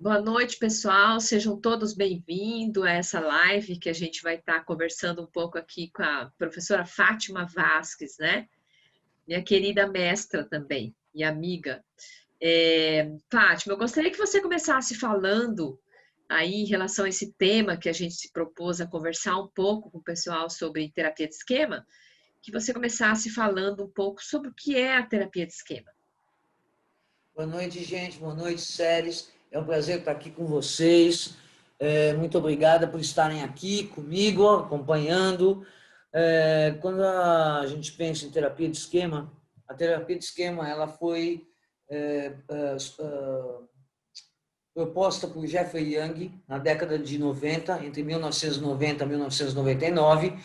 Boa noite, pessoal. Sejam todos bem-vindos a essa live que a gente vai estar conversando um pouco aqui com a professora Fátima Vasques, né? Minha querida mestra também e amiga. Fátima, eu gostaria que você começasse falando aí em relação a esse tema que a gente se propôs a conversar um pouco com o pessoal sobre terapia de esquema, que você começasse falando um pouco sobre o que é a terapia de esquema. Boa noite, gente. Boa noite, Séries. É um prazer estar aqui com vocês. Muito obrigada por estarem aqui comigo, acompanhando. Quando a gente pensa em terapia de esquema, a terapia de esquema ela foi proposta por Jeffrey Young na década de 90, entre 1990 e 1999,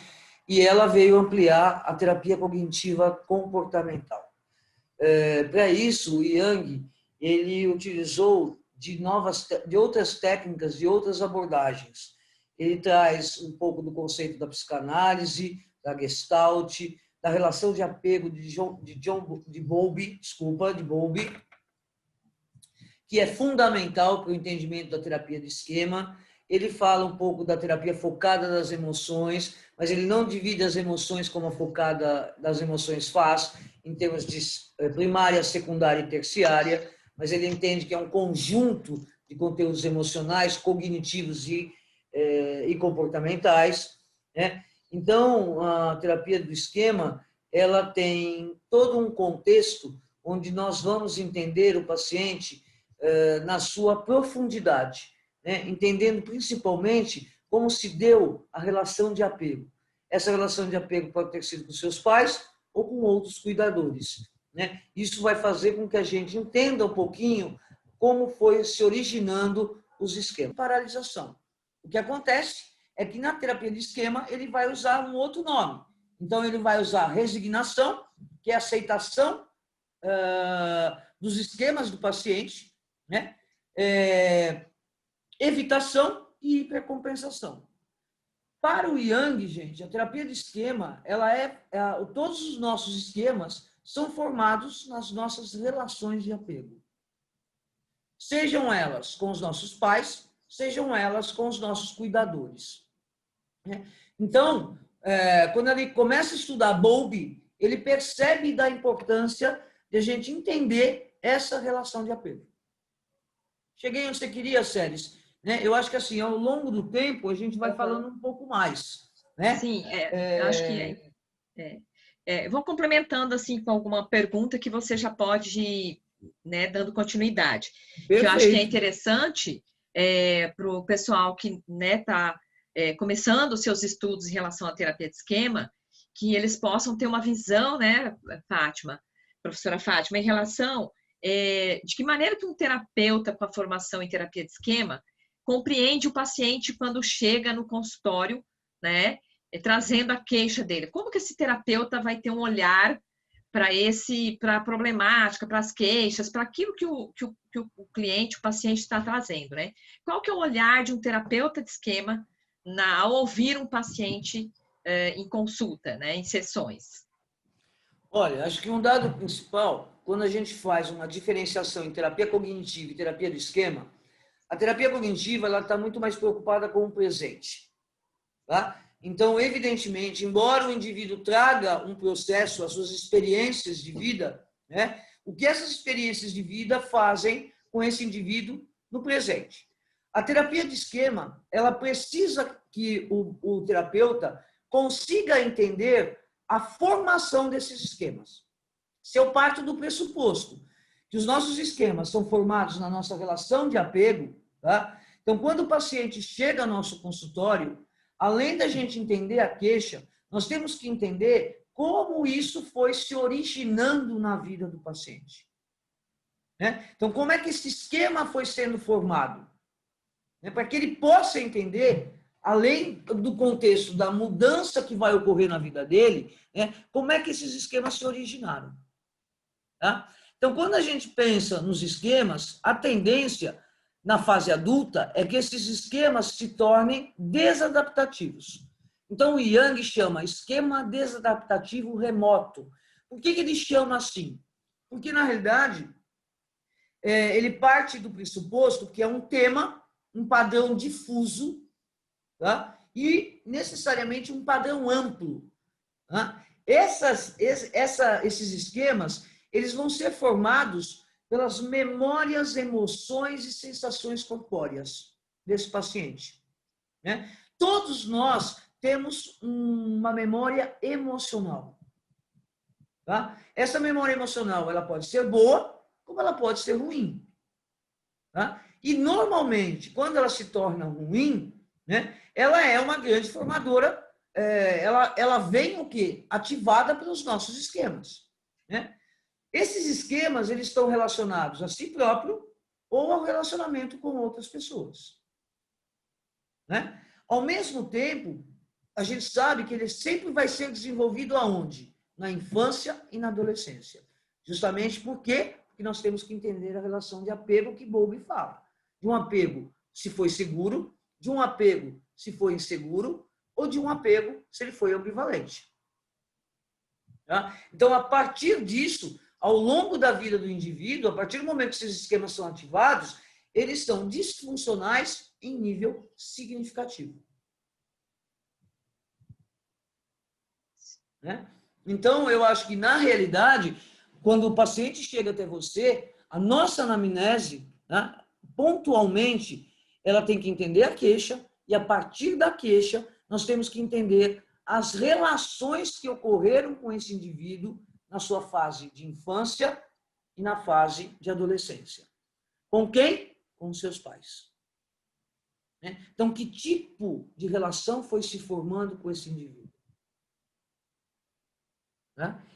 e ela veio ampliar a terapia cognitiva comportamental. Para isso, o Young ele utilizou de outras técnicas, de outras abordagens. Ele traz um pouco do conceito da psicanálise, da Gestalt, da relação de apego de Bowlby, que é fundamental para o entendimento da terapia de esquema. Ele fala um pouco da terapia focada nas emoções, mas ele não divide as emoções como a focada das emoções faz, em termos de primária, secundária e terciária, mas ele entende que é um conjunto de conteúdos emocionais, cognitivos e comportamentais, né? Então, a terapia do esquema, ela tem todo um contexto onde nós vamos entender o paciente na sua profundidade, né? Entendendo principalmente como se deu a relação de apego. Essa relação de apego pode ter sido com seus pais ou com outros cuidadores, né? Isso vai fazer com que a gente entenda um pouquinho como foi se originando os esquemas. Paralisação. O que acontece é que na terapia de esquema ele vai usar um outro nome. Então ele vai usar resignação, que é a aceitação dos esquemas do paciente, né? Evitação e hipercompensação. Para o Young, gente, a terapia de esquema, todos os nossos esquemas são formados nas nossas relações de apego. Sejam elas com os nossos pais, sejam elas com os nossos cuidadores. Então, quando ele começa a estudar Bowlby, ele percebe da importância de a gente entender essa relação de apego. Cheguei onde você queria, Séries, né? Eu acho que assim, ao longo do tempo, a gente vai falando um pouco mais, né? Sim, eu acho que vou complementando assim com alguma pergunta que você já pode ir, né, dando continuidade. Que eu acho que é Perfeito. interessante para o pessoal que está começando os seus estudos em relação à terapia de esquema, que eles possam ter uma visão, né, Fátima, professora Fátima, em relação de que maneira que um terapeuta com a formação em terapia de esquema compreende o paciente quando chega no consultório, né? Trazendo a queixa dele. Como que esse terapeuta vai ter um olhar para a problemática, para as queixas, para aquilo que o cliente, o paciente está trazendo, né? Qual que é o olhar de um terapeuta de esquema ao ouvir um paciente em consulta, né, em sessões? Olha, acho que um dado principal, quando a gente faz uma diferenciação em terapia cognitiva e terapia do esquema, a terapia cognitiva ela está muito mais preocupada com o presente. Tá? Então, evidentemente, embora o indivíduo traga um processo, as suas experiências de vida, né, o que essas experiências de vida fazem com esse indivíduo no presente. A terapia de esquema, ela precisa que o terapeuta consiga entender a formação desses esquemas. Se eu parto do pressuposto que os nossos esquemas são formados na nossa relação de apego, tá? Então, quando o paciente chega ao nosso consultório, além da gente entender a queixa, nós temos que entender como isso foi se originando na vida do paciente. Né? Então, como é que esse esquema foi sendo formado? Para que ele possa entender, além do contexto da mudança que vai ocorrer na vida dele, né, como é que esses esquemas se originaram. Tá? Então, quando a gente pensa nos esquemas, a tendência na fase adulta é que esses esquemas se tornem desadaptativos. Então, o Young chama esquema desadaptativo remoto. Por que ele chama assim? Porque, na realidade, ele parte do pressuposto que é um tema, um padrão difuso, tá? E necessariamente um padrão amplo. Tá? Esses esquemas, eles vão ser formados pelas memórias, emoções e sensações corpóreas desse paciente. Né? Todos nós temos uma memória emocional. Tá? Essa memória emocional, ela pode ser boa, como ela pode ser ruim. Tá? E, normalmente, quando ela se torna ruim, né, ela é uma grande formadora, ela vem o quê? Ativada pelos nossos esquemas. Né? Esses esquemas, eles estão relacionados a si próprio ou ao relacionamento com outras pessoas. Né? Ao mesmo tempo, a gente sabe que ele sempre vai ser desenvolvido aonde? Na infância e na adolescência. Justamente porque nós temos que entender a relação de apego que Bowlby fala. De um apego se foi seguro, de um apego se foi inseguro, ou de um apego se ele foi ambivalente. Tá? Então, a partir disso, ao longo da vida do indivíduo, a partir do momento que esses esquemas são ativados, eles são disfuncionais em nível significativo. Né? Então, eu acho que, na realidade, quando o paciente chega até você, a nossa anamnese, né, pontualmente, ela tem que entender a queixa, e a partir da queixa, nós temos que entender as relações que ocorreram com esse indivíduo na sua fase de infância e na fase de adolescência. Com quem? Com os seus pais. Então, que tipo de relação foi se formando com esse indivíduo?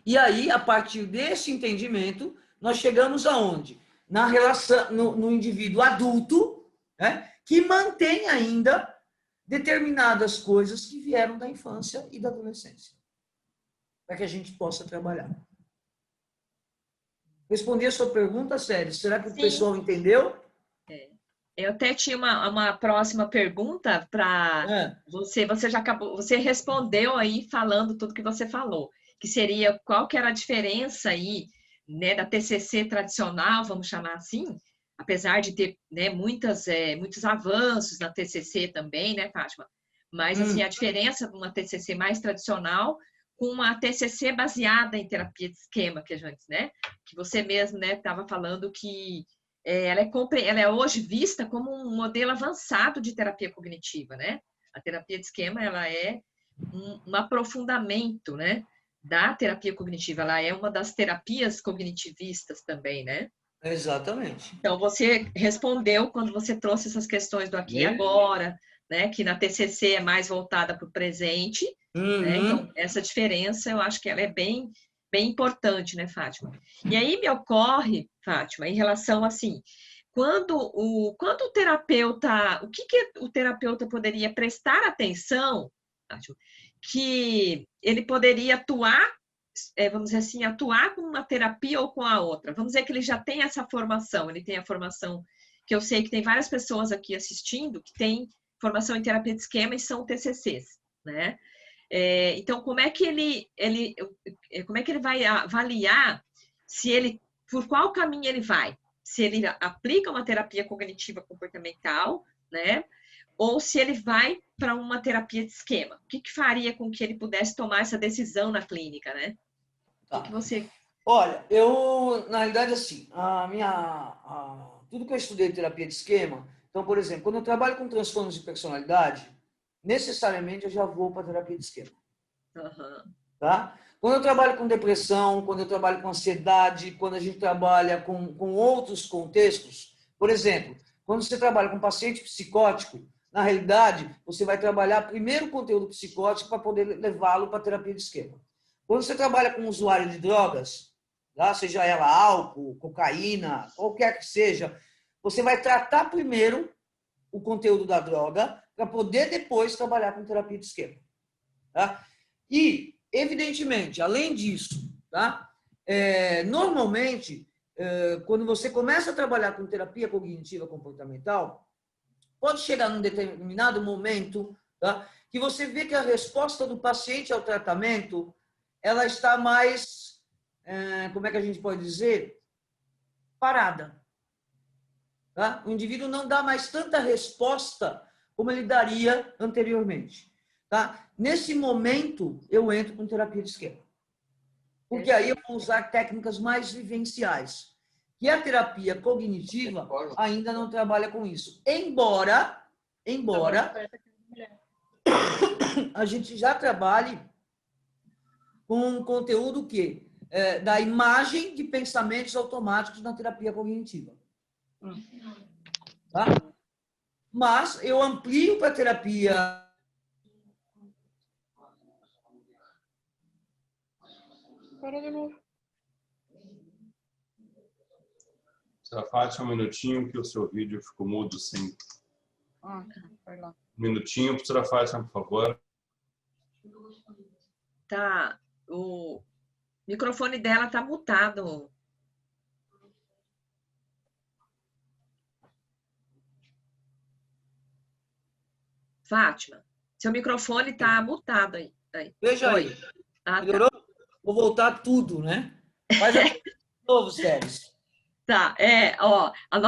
E aí, a partir desse entendimento, nós chegamos aonde? Na relação, no indivíduo adulto, né, que mantém ainda determinadas coisas que vieram da infância e da adolescência, para que a gente possa trabalhar. Respondi a sua pergunta, Sério. Será que o pessoal entendeu? Eu até tinha uma próxima pergunta para você. Você já acabou, você respondeu aí falando tudo que você falou, que seria qual que era a diferença aí, né, da TCC tradicional, vamos chamar assim, apesar de ter, né, muitos avanços na TCC também, né, Fátima? Mas assim, a diferença de uma TCC mais tradicional com uma TCC baseada em terapia de esquema, que a gente, né, que você mesmo, né, estava falando que ela é hoje vista como um modelo avançado de terapia cognitiva, né? A terapia de esquema, ela é um aprofundamento, né, da terapia cognitiva. Ela é uma das terapias cognitivistas também, né? Exatamente. Então, você respondeu quando você trouxe essas questões do aqui e agora, né? Que na TCC é mais voltada para o presente, né? Então, essa diferença, eu acho que ela é bem importante, né, Fátima? E aí me ocorre, Fátima, em relação assim, quando o terapeuta, o que o terapeuta poderia prestar atenção, Fátima, que ele poderia atuar, vamos dizer assim, atuar com uma terapia ou com a outra. Vamos dizer que ele já tem essa formação, ele tem a formação, que eu sei que tem várias pessoas aqui assistindo que têm formação em terapia de esquema e são TCCs, né? Então, como é que como é que ele vai avaliar se ele, por qual caminho ele vai? Se ele aplica uma terapia cognitiva comportamental, né? Ou se ele vai para uma terapia de esquema? O que faria com que ele pudesse tomar essa decisão na clínica, né? Tá. O que você... Olha, eu, na realidade, assim, tudo que eu estudei em terapia de esquema, então, por exemplo, quando eu trabalho com transtornos de personalidade, necessariamente eu já vou para a terapia de esquema. Tá? Quando eu trabalho com depressão, quando eu trabalho com ansiedade, quando a gente trabalha com outros contextos, por exemplo, quando você trabalha com paciente psicótico, na realidade, você vai trabalhar primeiro o conteúdo psicótico para poder levá-lo para a terapia de esquema. Quando você trabalha com usuário de drogas, tá? Seja ela álcool, cocaína, qualquer que seja, você vai tratar primeiro o conteúdo da droga para poder depois trabalhar com terapia de esquema. Tá? E, evidentemente, além disso, tá? Normalmente, quando você começa a trabalhar com terapia cognitiva comportamental, pode chegar num determinado momento, tá? Que você vê que a resposta do paciente ao tratamento ela está mais, como é que a gente pode dizer? Parada. Tá? O indivíduo não dá mais tanta resposta como ele daria anteriormente. Tá? Nesse momento, eu entro com terapia de esquema. Porque aí eu vou usar técnicas mais vivenciais. E a terapia cognitiva ainda não trabalha com isso. Embora a gente já trabalhe com um conteúdo que da imagem de pensamentos automáticos na terapia cognitiva. Tá? Mas eu amplio para a terapia. Para de novo. Fátima, um minutinho que o seu vídeo ficou mudo sem. Vai lá. Um minutinho, professora Fátima, por favor. Tá, o microfone dela tá mutado. Fátima, seu microfone tá mutado aí. Veja Oi. aí. Ah, Melhorou? Vou voltar tudo, né? Faz de novo, Séries. tá, ó, a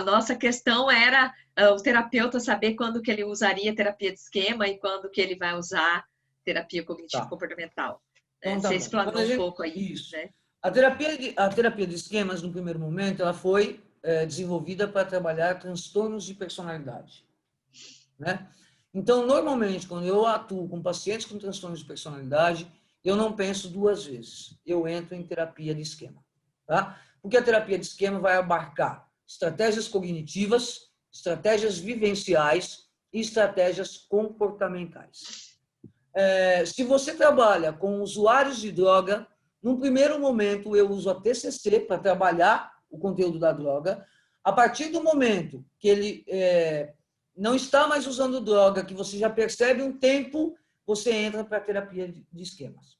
nossa questão era o terapeuta saber quando que ele usaria terapia de esquema e quando que ele vai usar terapia cognitivo-comportamental. Então, Você bom. explanou um pouco aí, Isso. né? A terapia de esquemas, no primeiro momento, ela foi desenvolvida para trabalhar transtornos de personalidade. Né? Então, normalmente, quando eu atuo com pacientes com transtornos de personalidade, eu não penso duas vezes. Eu entro em terapia de esquema. Tá? Porque a terapia de esquema vai abarcar estratégias cognitivas, estratégias vivenciais e estratégias comportamentais. Se você trabalha com usuários de droga, num primeiro momento eu uso a TCC para trabalhar o conteúdo da droga. A partir do momento que ele não está mais usando droga, que você já percebe um tempo, você entra para a terapia de esquemas.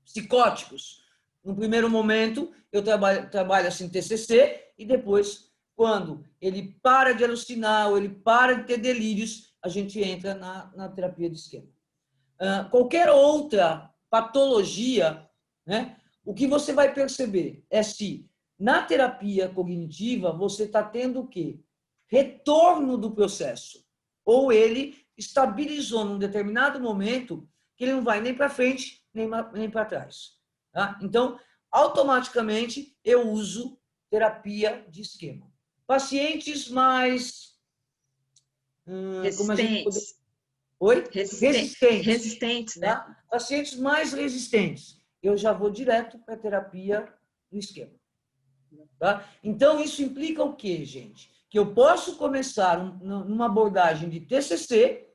Psicóticos. No primeiro momento, eu trabalho assim TCC e depois, quando ele para de alucinar ou ele para de ter delírios, a gente entra na terapia de esquema. Qualquer outra patologia, né, o que você vai perceber é se na terapia cognitiva você está tendo o quê? Retorno do processo. Ou ele estabilizou num determinado momento que ele não vai nem para frente, nem para trás. Tá? Então, automaticamente, eu uso terapia de esquema. Pacientes mais... Resistentes. Oi? Resistentes, né? Tá? Pacientes mais resistentes, eu já vou direto para a terapia do esquema. Tá? Então, isso implica o quê, gente? Que eu posso começar numa abordagem de TCC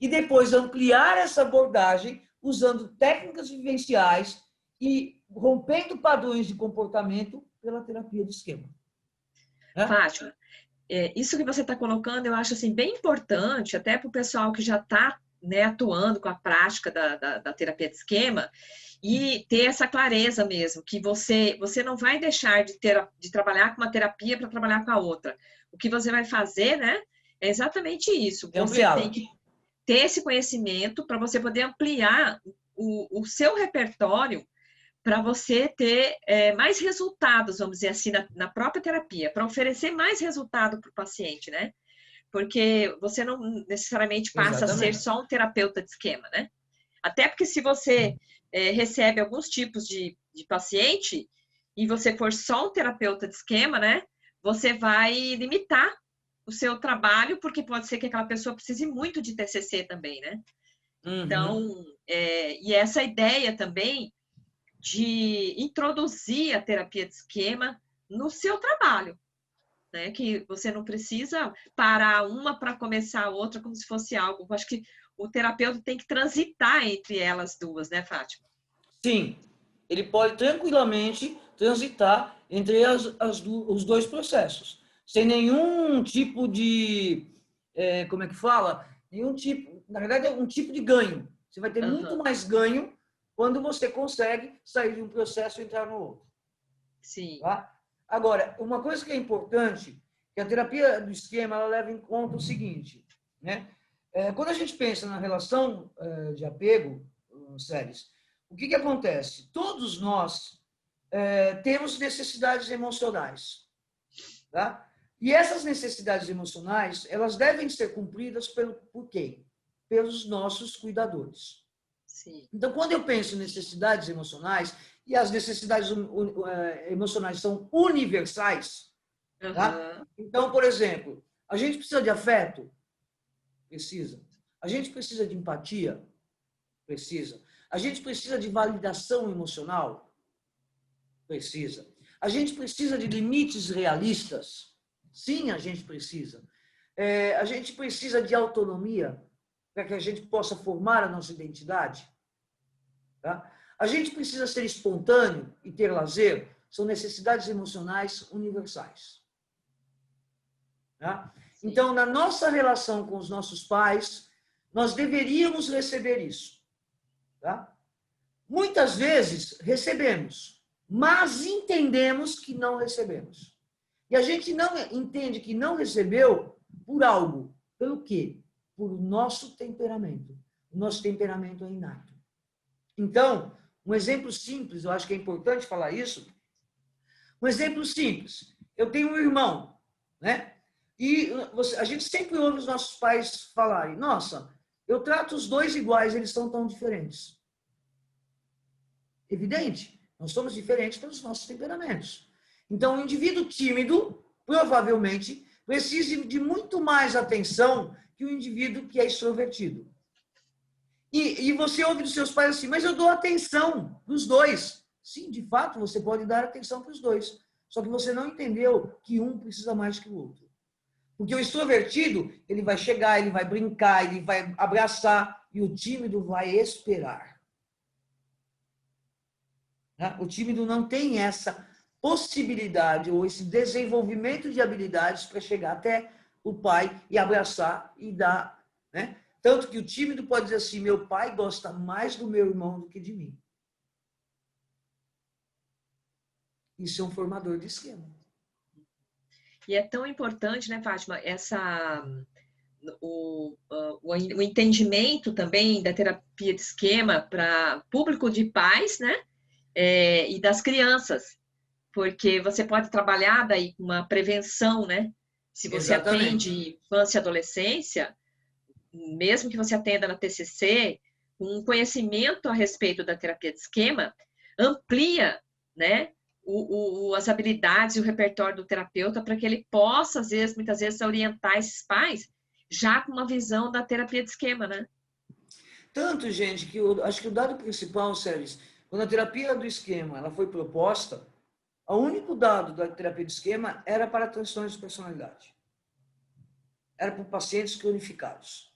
e depois ampliar essa abordagem usando técnicas vivenciais e rompendo padrões de comportamento pela terapia de esquema. Fátima, isso que você está colocando, eu acho assim, bem importante, até para o pessoal que já está, né, atuando com a prática da terapia de esquema, e ter essa clareza mesmo, que você não vai deixar de trabalhar com uma terapia para trabalhar com a outra. O que você vai fazer, né, é exatamente isso. Você tem que ter esse conhecimento para você poder ampliar o seu repertório para você ter mais resultados, vamos dizer assim, na própria terapia, para oferecer mais resultado para o paciente, né? Porque você não necessariamente passa a ser só um terapeuta de esquema, né? Até porque se você recebe alguns tipos de paciente e você for só um terapeuta de esquema, né? Você vai limitar o seu trabalho, porque pode ser que aquela pessoa precise muito de TCC também, né? Uhum. Então, e essa ideia também de introduzir a terapia de esquema no seu trabalho, né? Que você não precisa parar uma para começar a outra como se fosse algo. Eu acho que o terapeuta tem que transitar entre elas duas, né, Fátima? Sim, ele pode tranquilamente transitar entre os dois processos, sem nenhum tipo de, como é que fala? Nenhum tipo, na verdade, é um tipo de ganho. Você vai ter muito mais ganho quando você consegue sair de um processo e entrar no outro. Sim. Tá? Agora, uma coisa que é importante, que a terapia do esquema ela leva em conta o seguinte, né? Quando a gente pensa na relação de apego, Séries, o que acontece? Todos nós temos necessidades emocionais. Tá? E essas necessidades emocionais, elas devem ser cumpridas por quem? Pelos nossos cuidadores. Sim. Então, quando eu penso em necessidades emocionais, e as necessidades emocionais são universais, tá? Então, por exemplo, a gente precisa de afeto? Precisa. A gente precisa de empatia? Precisa. A gente precisa de validação emocional? Precisa. A gente precisa de limites realistas? Sim, a gente precisa. A gente precisa de autonomia para que a gente possa formar a nossa identidade? Tá? A gente precisa ser espontâneo e ter lazer? São necessidades emocionais universais. Tá? Então, na nossa relação com os nossos pais, nós deveríamos receber isso. Tá? Muitas vezes recebemos, mas entendemos que não recebemos. E a gente não entende que não recebeu por algo. Pelo quê? Por o nosso temperamento. O nosso temperamento é inato. Então, um exemplo simples, eu acho que é importante falar isso. Um exemplo simples. Eu tenho um irmão, né? E a gente sempre ouve os nossos pais falarem, nossa, eu trato os dois iguais, eles são tão diferentes. Evidente, nós somos diferentes pelos nossos temperamentos. Então, o indivíduo tímido, provavelmente, precisa de muito mais atenção que o indivíduo que é extrovertido. E você ouve dos seus pais assim, mas eu dou atenção dos dois. Sim, de fato, você pode dar atenção para os dois. Só que você não entendeu que um precisa mais que o outro. Porque o extrovertido, ele vai chegar, ele vai brincar, ele vai abraçar, e o tímido vai esperar. O tímido não tem essa possibilidade ou esse desenvolvimento de habilidades para chegar até o pai e abraçar e dar, né? Tanto que o tímido pode dizer assim, meu pai gosta mais do meu irmão do que de mim. Isso é um formador de esquema. E é tão importante, né, Fátima, o entendimento também da terapia de esquema para público de pais, né, e das crianças, porque você pode trabalhar daí com uma prevenção, né? Se você atende infância e adolescência, mesmo que você atenda na TCC, um conhecimento a respeito da terapia de esquema amplia, né, as habilidades e o repertório do terapeuta para que ele possa, muitas vezes, orientar esses pais já com uma visão da terapia de esquema, né? Tanto, gente, que eu acho que o dado principal, Sérgio, quando a terapia do esquema ela foi proposta, o único dado da terapia de esquema era para transtornos de personalidade. Era para pacientes cronificados.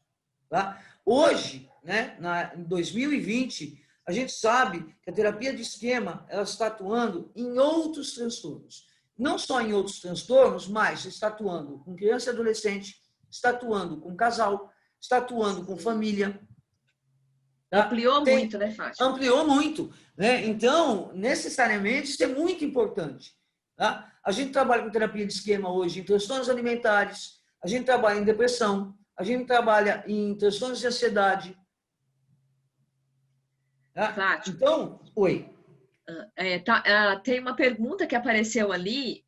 Tá? Hoje, né, em 2020, a gente sabe que a terapia de esquema ela está atuando em outros transtornos. Não só em outros transtornos, mas está atuando com criança e adolescente, está atuando com casal, está atuando com família. Tá? Ampliou muito, né, Fátima? Ampliou muito. Né? Então, necessariamente, isso é muito importante. Tá? A gente trabalha com terapia de esquema hoje em transtornos alimentares, a gente trabalha em depressão, a gente trabalha em transtornos de ansiedade. Tá? Fátima. Então, oi. Tem uma pergunta que apareceu ali.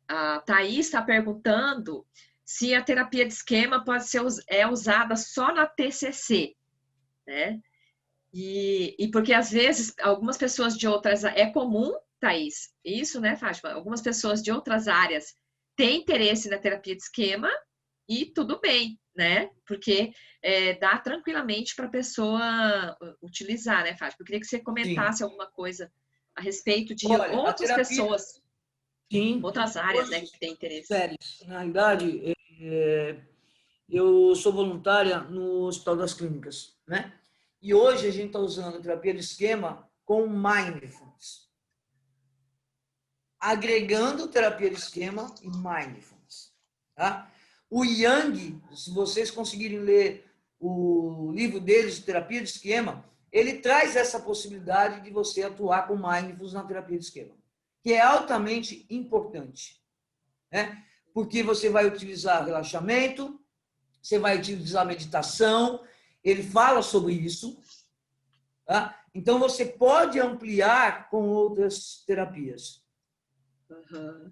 A Thaís está perguntando se a terapia de esquema pode ser usada só na TCC, né? E porque às vezes algumas pessoas de outras é comum, Thaís, isso, né, Fátima? Algumas pessoas de outras áreas têm interesse na terapia de esquema e tudo bem, né? Porque dá tranquilamente para a pessoa utilizar, né, Fátima? Eu queria que você comentasse alguma coisa a respeito de outras pessoas, outras áreas, né, que têm interesse. Sério, na realidade, eu sou voluntária no Hospital das Clínicas, né? E hoje a gente está usando a terapia de esquema com mindfulness. Agregando terapia de esquema e mindfulness. Tá? O Yang, se vocês conseguirem ler o livro deles de terapia de esquema, ele traz essa possibilidade de você atuar com mindfulness na terapia de esquema, que é altamente importante. Né? Porque você vai utilizar relaxamento, você vai utilizar meditação, ele fala sobre isso. Tá? Então, você pode ampliar com outras terapias. Uhum.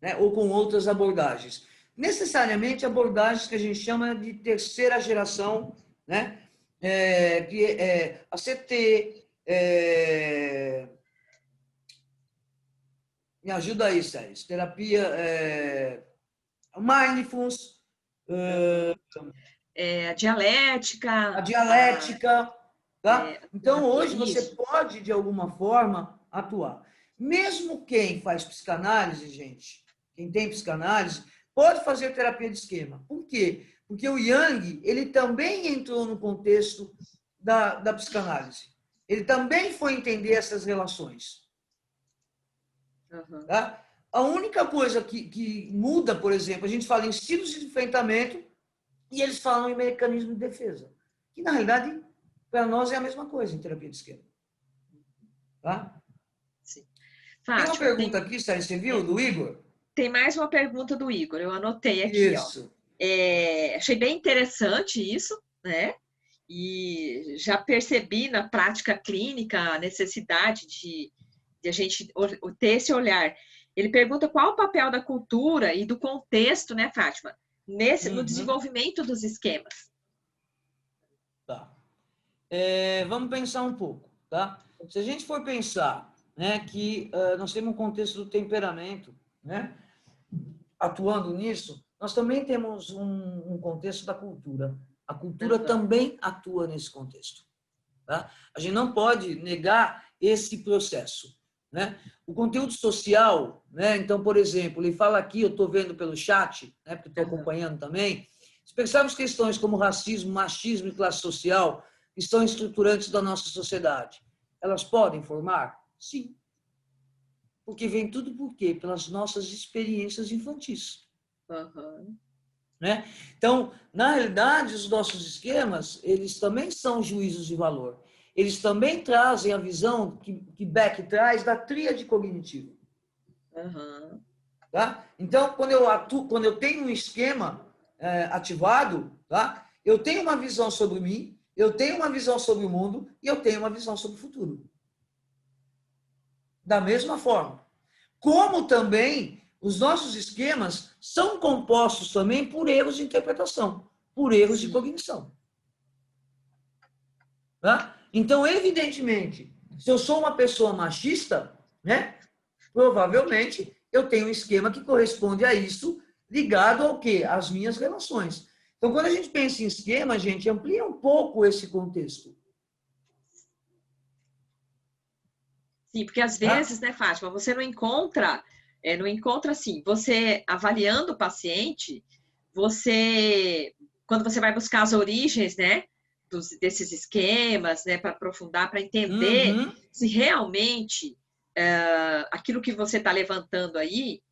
né? Ou com outras abordagens. Necessariamente abordagens que a gente chama de terceira geração, né? ACT, me ajuda aí, Sérgio. Terapia, mindfulness, A dialética. a dialética, tá? Então, hoje você Isso. pode, de alguma forma, atuar. Mesmo quem faz psicanálise, gente, quem tem psicanálise, pode fazer terapia de esquema. Por quê? Porque o Jung, ele também entrou no contexto da psicanálise. Ele também foi entender essas relações. Uhum. Tá? A única coisa que muda, por exemplo, a gente fala em estilos de enfrentamento e eles falam em mecanismo de defesa. Que, na realidade, para nós é a mesma coisa em terapia de esquema. Tá? Sim. Tem uma Fátima, pergunta aqui, Sérgio, você viu, do Igor? tem mais uma pergunta do Igor, eu anotei aqui, ó. Isso. Achei bem interessante isso, né? E já percebi na prática clínica a necessidade de a gente ter esse olhar. Ele pergunta qual o papel da cultura e do contexto, né, Fátima, no desenvolvimento dos esquemas. Tá. Vamos pensar um pouco, tá? Se a gente for pensar, né, que nós temos um contexto do temperamento, né, atuando nisso, nós também temos um contexto da cultura. A cultura também atua nesse contexto. Tá? A gente não pode negar esse processo. Né? O conteúdo social, né? Então, por exemplo, ele fala aqui, eu estou vendo pelo chat, né, porque estou acompanhando também, se pensarmos questões como racismo, machismo e classe social, que são estruturantes da nossa sociedade, elas podem formar? Sim. Porque vem tudo por quê? Pelas nossas experiências infantis. Né? Então, na realidade, os nossos esquemas, eles também são juízos de valor. Eles também trazem a visão que Beck traz da tríade cognitiva. Tá? Então, quando eu tenho um esquema ativado, tá? Eu tenho uma visão sobre mim, eu tenho uma visão sobre o mundo e eu tenho uma visão sobre o futuro. Da mesma forma. Como também os nossos esquemas são compostos também por erros de interpretação, por erros de cognição. Tá? Então, evidentemente, se eu sou uma pessoa machista, né, provavelmente eu tenho um esquema que corresponde a isso, ligado ao quê? Às minhas relações. Então, quando a gente pensa em esquema, a gente amplia um pouco esse contexto. Sim, porque às vezes, né, Fátima, você não encontra assim, você avaliando o paciente, quando você vai buscar as origens, né, desses esquemas, né, para aprofundar, para entender se realmente aquilo que você está levantando aí,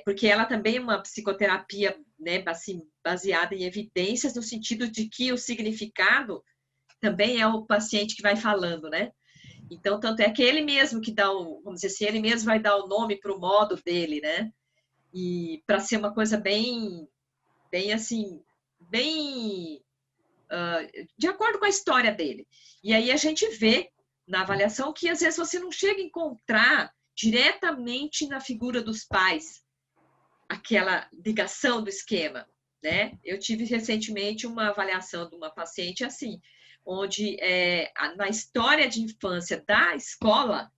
porque ela também é uma psicoterapia, né, assim, baseada em evidências, no sentido de que o significado também é o paciente que vai falando, né? Então, tanto é que ele mesmo que dá vamos dizer assim, ele mesmo vai dar o nome para o modo dele, né? E para ser uma coisa bem assim, bem de acordo com a história dele. E aí a gente vê na avaliação que às vezes você não chega a encontrar diretamente na figura dos pais aquela ligação do esquema, né? Eu tive recentemente uma avaliação de uma paciente assim, onde na história de infância da escola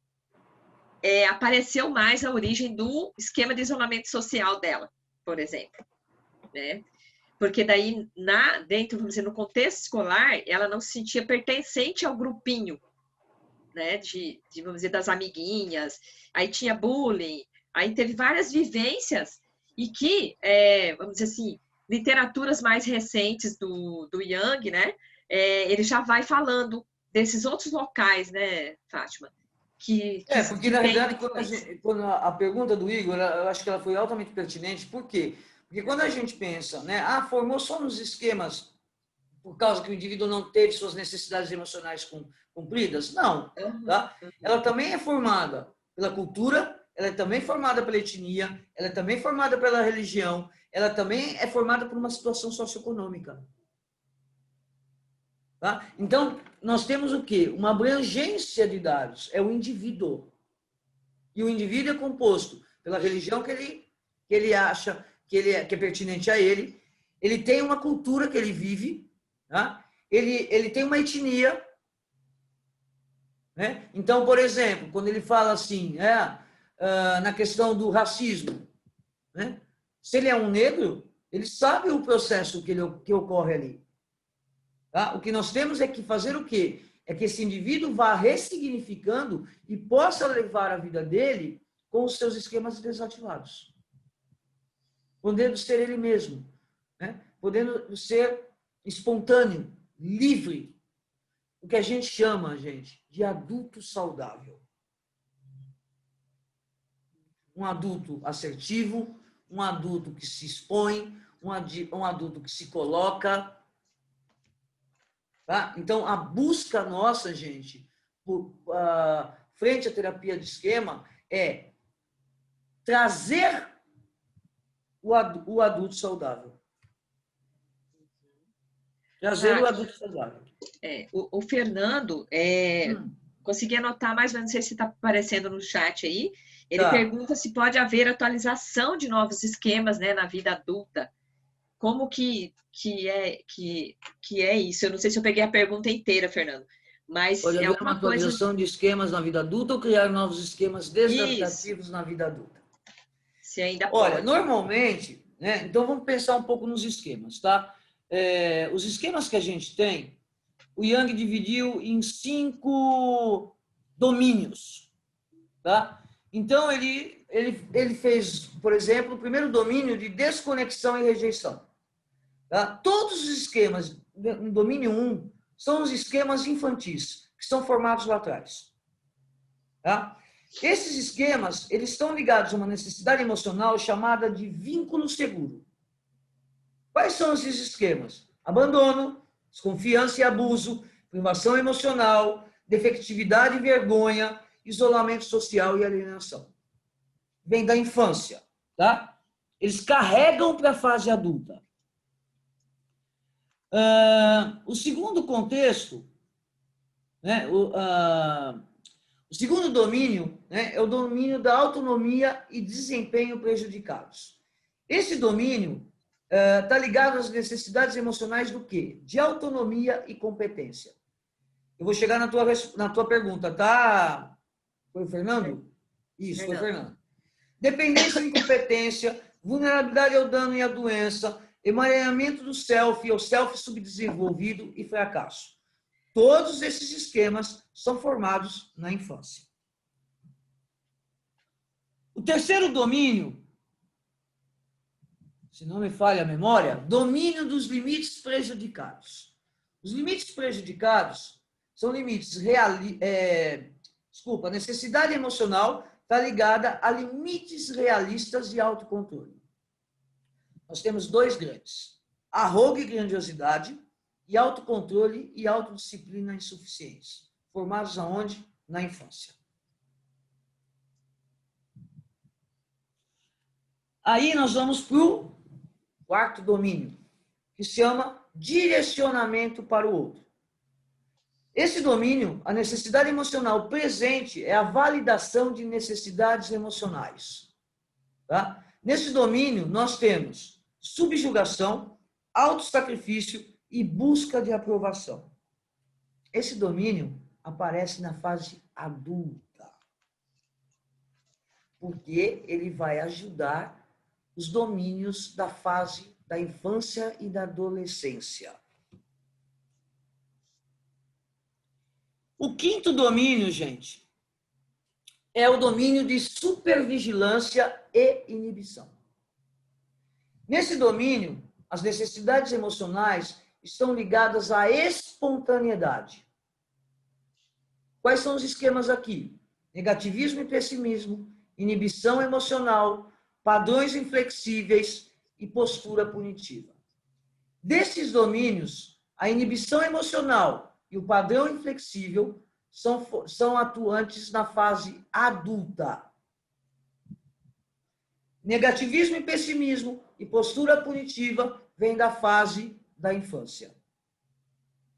apareceu mais a origem do esquema de isolamento social dela, por exemplo, né? Porque daí dentro, vamos dizer, no contexto escolar, ela não se sentia pertencente ao grupinho, né? Vamos dizer, das amiguinhas. Aí tinha bullying, aí teve várias vivências e que, vamos dizer assim, literaturas mais recentes do Jung, né? Ele já vai falando desses outros locais, né, Fátima? Porque na verdade, quando a pergunta do Igor, eu acho que ela foi altamente pertinente. Por quê? Porque quando a gente pensa, né, formou só nos esquemas por causa que o indivíduo não teve suas necessidades emocionais cumpridas? Não. Tá? Ela também é formada pela cultura, ela é também formada pela etnia, ela é também formada pela religião, ela também é formada por uma situação socioeconômica. Tá? Então, nós temos o quê? Uma abrangência de dados. É o indivíduo. E o indivíduo é composto pela religião que ele acha que é pertinente a ele. Ele tem uma cultura que ele vive, tá? Ele tem uma etnia, né? Então, por exemplo, quando ele fala assim, na questão do racismo, né? Se ele é um negro, ele sabe o processo que ocorre ali. Tá? O que nós temos é que fazer o quê? É que esse indivíduo vá ressignificando e possa levar a vida dele com os seus esquemas desativados. Podendo ser ele mesmo, né? Podendo ser espontâneo, livre. O que a gente chama, gente, de adulto saudável. Um adulto assertivo, um adulto que se expõe, um adulto que se coloca. Tá? Então, a busca nossa, gente, frente à terapia de esquema, é trazer o adulto saudável. Trazer o adulto saudável. O Fernando, consegui anotar mais ou menos, não sei se está aparecendo no chat aí, ele pergunta se pode haver atualização de novos esquemas, né, na vida adulta. Como que é isso? Eu não sei se eu peguei a pergunta inteira, Fernando, mas pode haver uma atualização de esquemas na vida adulta ou criar novos esquemas desadaptativos na vida adulta? Se ainda pode. Olha, normalmente, né, então vamos pensar um pouco nos esquemas, tá? Os esquemas que a gente tem, o Jung dividiu em 5 domínios, tá? Então, ele fez, por exemplo, o primeiro domínio de desconexão e rejeição. Tá? Todos os esquemas no domínio 1 são os esquemas infantis, que são formados lá atrás. Tá? Esses esquemas, eles estão ligados a uma necessidade emocional chamada de vínculo seguro. Quais são esses esquemas? Abandono, desconfiança e abuso, privação emocional, defectividade e vergonha, isolamento social e alienação. Vem da infância, tá? Eles carregam para a fase adulta. O segundo contexto, né, o segundo domínio, né, é o domínio da autonomia e desempenho prejudicados. Esse domínio está ligado às necessidades emocionais do quê? De autonomia e competência. Eu vou chegar na tua pergunta, tá? Foi o Fernando? Isso, foi o Fernando. Dependência e incompetência, vulnerabilidade ao dano e à doença, emaranhamento do self, ou self subdesenvolvido e fracasso. Todos esses esquemas são formados na infância. O terceiro domínio, se não me falha a memória, domínio dos limites prejudicados. Os limites prejudicados são limites a necessidade emocional está ligada a limites realistas de autocontrole. Nós temos 2 grandes: arrogo e grandiosidade, e autocontrole e autodisciplina insuficientes, formados aonde? Na infância. Aí nós vamos para o 4º domínio, que se chama direcionamento para o outro. Esse domínio, a necessidade emocional presente, é a validação de necessidades emocionais. Tá? Nesse domínio, nós temos subjugação, autossacrifício e busca de aprovação. Esse domínio aparece na fase adulta, porque ele vai ajudar os domínios da fase da infância e da adolescência. O 5º domínio, gente, é o domínio de supervigilância e inibição. Nesse domínio, as necessidades emocionais estão ligadas à espontaneidade. Quais são os esquemas aqui? Negativismo e pessimismo, inibição emocional, padrões inflexíveis e postura punitiva. Desses domínios, a inibição emocional e o padrão inflexível são atuantes na fase adulta. Negativismo e pessimismo e postura punitiva vêm da fase da infância.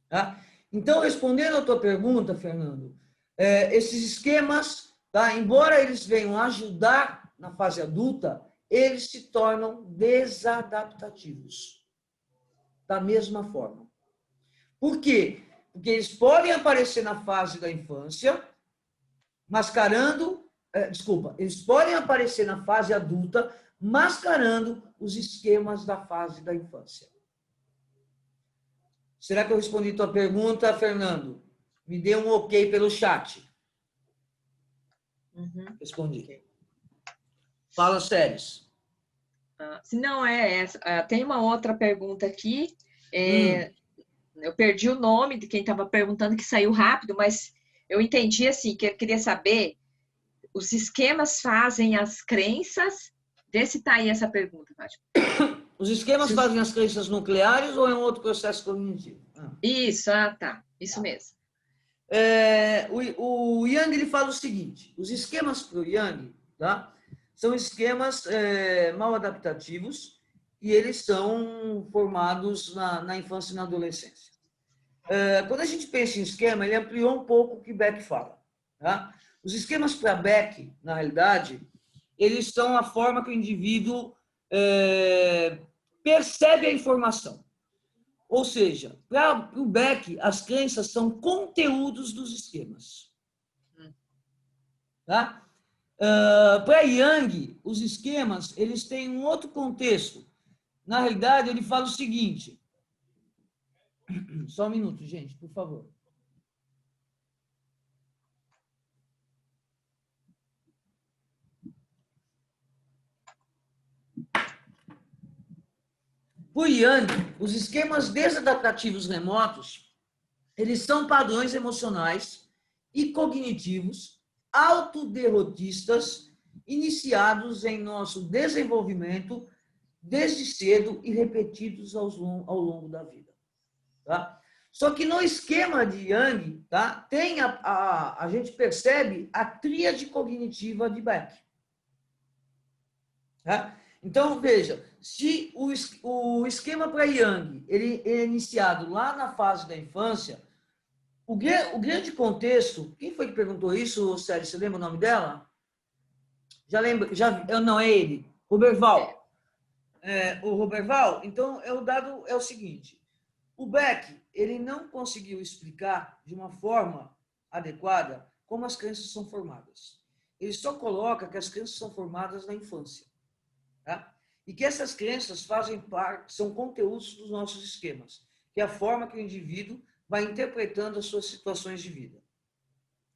Tá? Então, respondendo à tua pergunta, Fernando, esses esquemas, tá, embora eles venham ajudar na fase adulta, eles se tornam desadaptativos. Da mesma forma. Por quê? Porque eles podem aparecer na fase da infância, eles podem aparecer na fase adulta, mascarando os esquemas da fase da infância. Será que eu respondi tua pergunta, Fernando? Me dê um ok pelo chat. Respondi. Fala, Séries. Se não tem uma outra pergunta aqui. Eu perdi o nome de quem estava perguntando, que saiu rápido, mas eu entendi assim, que eu queria saber, os esquemas fazem as crenças? Vê se está aí essa pergunta, Fátima. Os esquemas fazem as crenças nucleares ou é um outro processo cognitivo? Isso, tá. Isso mesmo. O Yang ele fala o seguinte: os esquemas para o Yang, tá, são esquemas mal adaptativos e eles são formados na infância e na adolescência. Quando a gente pensa em esquema, ele ampliou um pouco o que Beck fala. Tá? Os esquemas para Beck, na realidade, eles são a forma que o indivíduo percebe a informação. Ou seja, para o Beck, as crenças são conteúdos dos esquemas. Tá? Para Yang, os esquemas eles têm um outro contexto. Na realidade, ele fala o seguinte... Só um minuto, gente, por favor. Para Yang, os esquemas desadaptativos remotos, eles são padrões emocionais e cognitivos autoderrotistas iniciados em nosso desenvolvimento desde cedo e repetidos ao longo da vida. Tá? Só que no esquema de Yang, tá, tem a gente percebe a tríade cognitiva de Beck. Tá? Então, veja, se o esquema para Yang ele é iniciado lá na fase da infância, o grande contexto... Quem foi que perguntou isso, Sérgio? Você lembra o nome dela? Já lembra? Não, é ele. Roberval. O Roberval, então, o dado é o seguinte. O Beck, ele não conseguiu explicar de uma forma adequada como as crenças são formadas. Ele só coloca que as crenças são formadas na infância. Tá? E que essas crenças fazem parte, são conteúdos dos nossos esquemas, que é a forma que o indivíduo vai interpretando as suas situações de vida.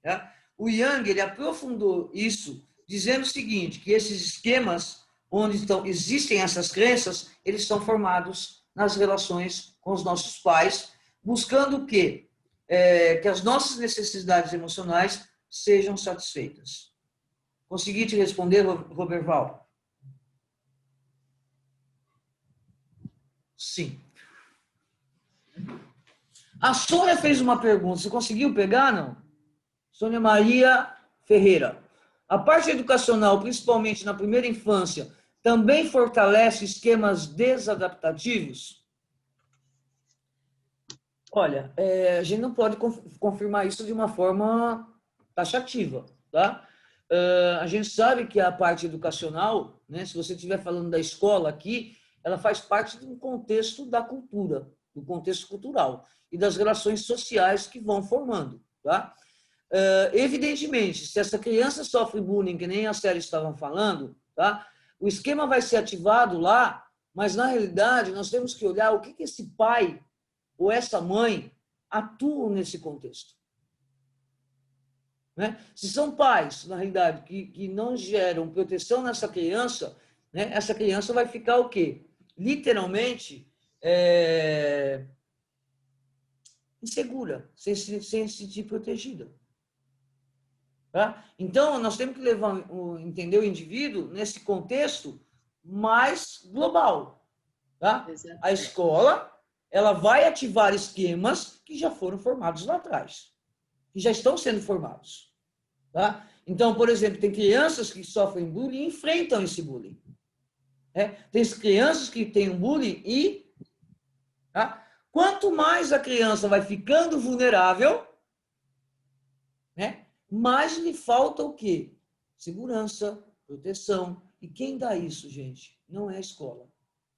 Tá? O Yang, ele aprofundou isso, dizendo o seguinte, que esses esquemas, onde existem essas crenças, eles são formados nas relações com os nossos pais, buscando o quê? Que as nossas necessidades emocionais sejam satisfeitas. Consegui te responder, Roberval? Sim. A Sônia fez uma pergunta. Você conseguiu pegar, não? Sônia Maria Ferreira. A parte educacional, principalmente na primeira infância, também fortalece esquemas desadaptativos? Olha, a gente não pode confirmar isso de uma forma taxativa, tá? A gente sabe que a parte educacional, né, se você estiver falando da escola aqui, ela faz parte de um contexto da cultura, do contexto cultural e das relações sociais que vão formando, tá? Evidentemente, se essa criança sofre bullying, que nem a Série estavam falando, tá? O esquema vai ser ativado lá, mas na realidade nós temos que olhar o que esse pai ou essa mãe atuam nesse contexto. Né? Se são pais, na realidade, que não geram proteção nessa criança, né? Essa criança vai ficar o quê? Literalmente insegura, sem se sentir protegida. Tá? Então, nós temos que entender o indivíduo nesse contexto mais global. Tá? A escola, ela vai ativar esquemas que já foram formados lá atrás, que já estão sendo formados. Tá? Então, por exemplo, tem crianças que sofrem bullying e enfrentam esse bullying. Tem crianças que têm um bullying e... Tá? Quanto mais a criança vai ficando vulnerável, né, mais lhe falta o quê? Segurança, proteção. E quem dá isso, gente? Não é a escola.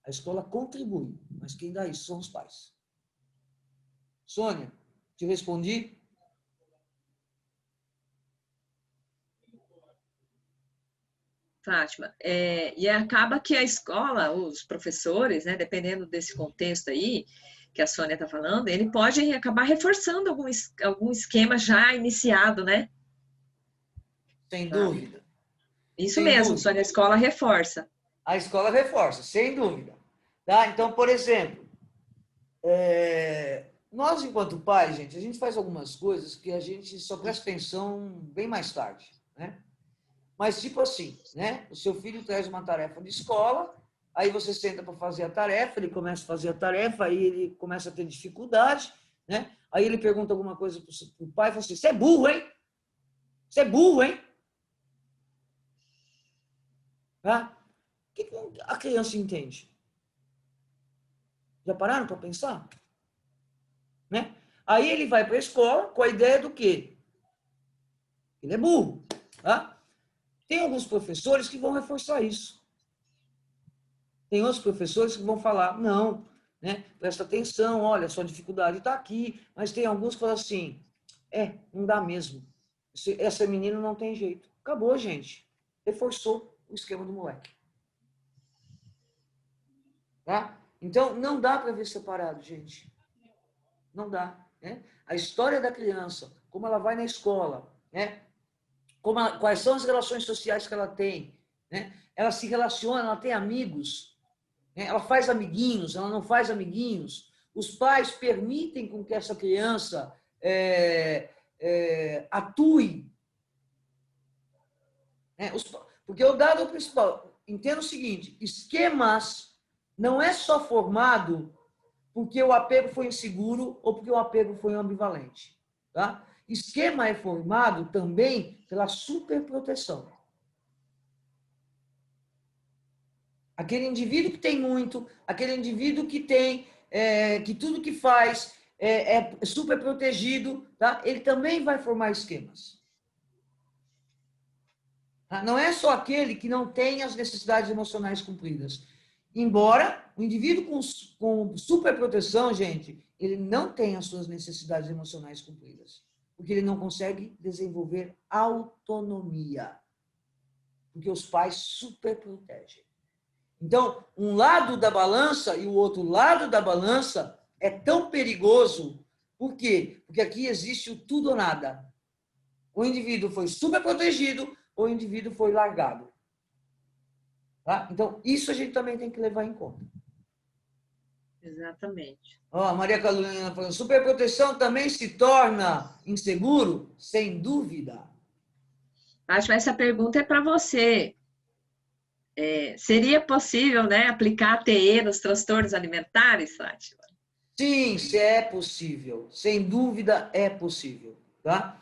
A escola contribui, mas quem dá isso são os pais. Sônia, te respondi? Fátima, e acaba que a escola, os professores, né, dependendo desse contexto aí que a Sônia está falando, ele pode acabar reforçando algum esquema já iniciado, né? Sem Tá? dúvida. Isso Sem mesmo, dúvida. Sônia, a escola reforça. A escola reforça, sem dúvida. Tá? Então, por exemplo, nós, enquanto pais, gente, a gente faz algumas coisas que a gente só presta atenção bem mais tarde, né? Mas, tipo assim, né? O seu filho traz uma tarefa de escola, aí você senta para fazer a tarefa, ele começa a fazer a tarefa, aí ele começa a ter dificuldade, né? Aí ele pergunta alguma coisa para o pai e fala assim, você é burro, hein? Você é burro, hein? Tá? O que a criança entende? Já pararam para pensar? Né? Aí ele vai para a escola com a ideia do quê? Ele é burro. Tá? Tem alguns professores que vão reforçar isso. Tem outros professores que vão falar, não, né? Presta atenção, olha, sua dificuldade está aqui. Mas tem alguns que falam assim, não dá mesmo. Essa menina não tem jeito. Acabou, gente. Reforçou o esquema do moleque. Tá? Então, não dá para ver separado, gente. Não dá. Né? A história da criança, como ela vai na escola, né? Quais são as relações sociais que ela tem, né? Ela se relaciona, ela tem amigos, né? Ela faz amiguinhos, ela não faz amiguinhos. Os pais permitem com que essa criança atue. Né? Porque o dado principal, entenda o seguinte, esquemas não é só formado porque o apego foi inseguro ou porque o apego foi ambivalente. Tá? Esquema é formado também pela superproteção. Aquele indivíduo que tem muito, aquele indivíduo que tem, que tudo que faz é super protegido, tá? Ele também vai formar esquemas. Tá? Não é só aquele que não tem as necessidades emocionais cumpridas. Embora o indivíduo com superproteção, gente, ele não tem as suas necessidades emocionais cumpridas. Porque ele não consegue desenvolver autonomia. Porque os pais superprotegem. Então, um lado da balança e o outro lado da balança é tão perigoso. Por quê? Porque aqui existe o tudo ou nada. O indivíduo foi superprotegido ou o indivíduo foi largado. Tá? Então, isso a gente também tem que levar em conta. Exatamente. A Maria Carolina falando, superproteção também se torna inseguro? Sem dúvida. Acho que essa pergunta é para você. Seria possível, né, aplicar a TE nos transtornos alimentares, Fátima? Sim, se é possível. Sem dúvida é possível. Tá?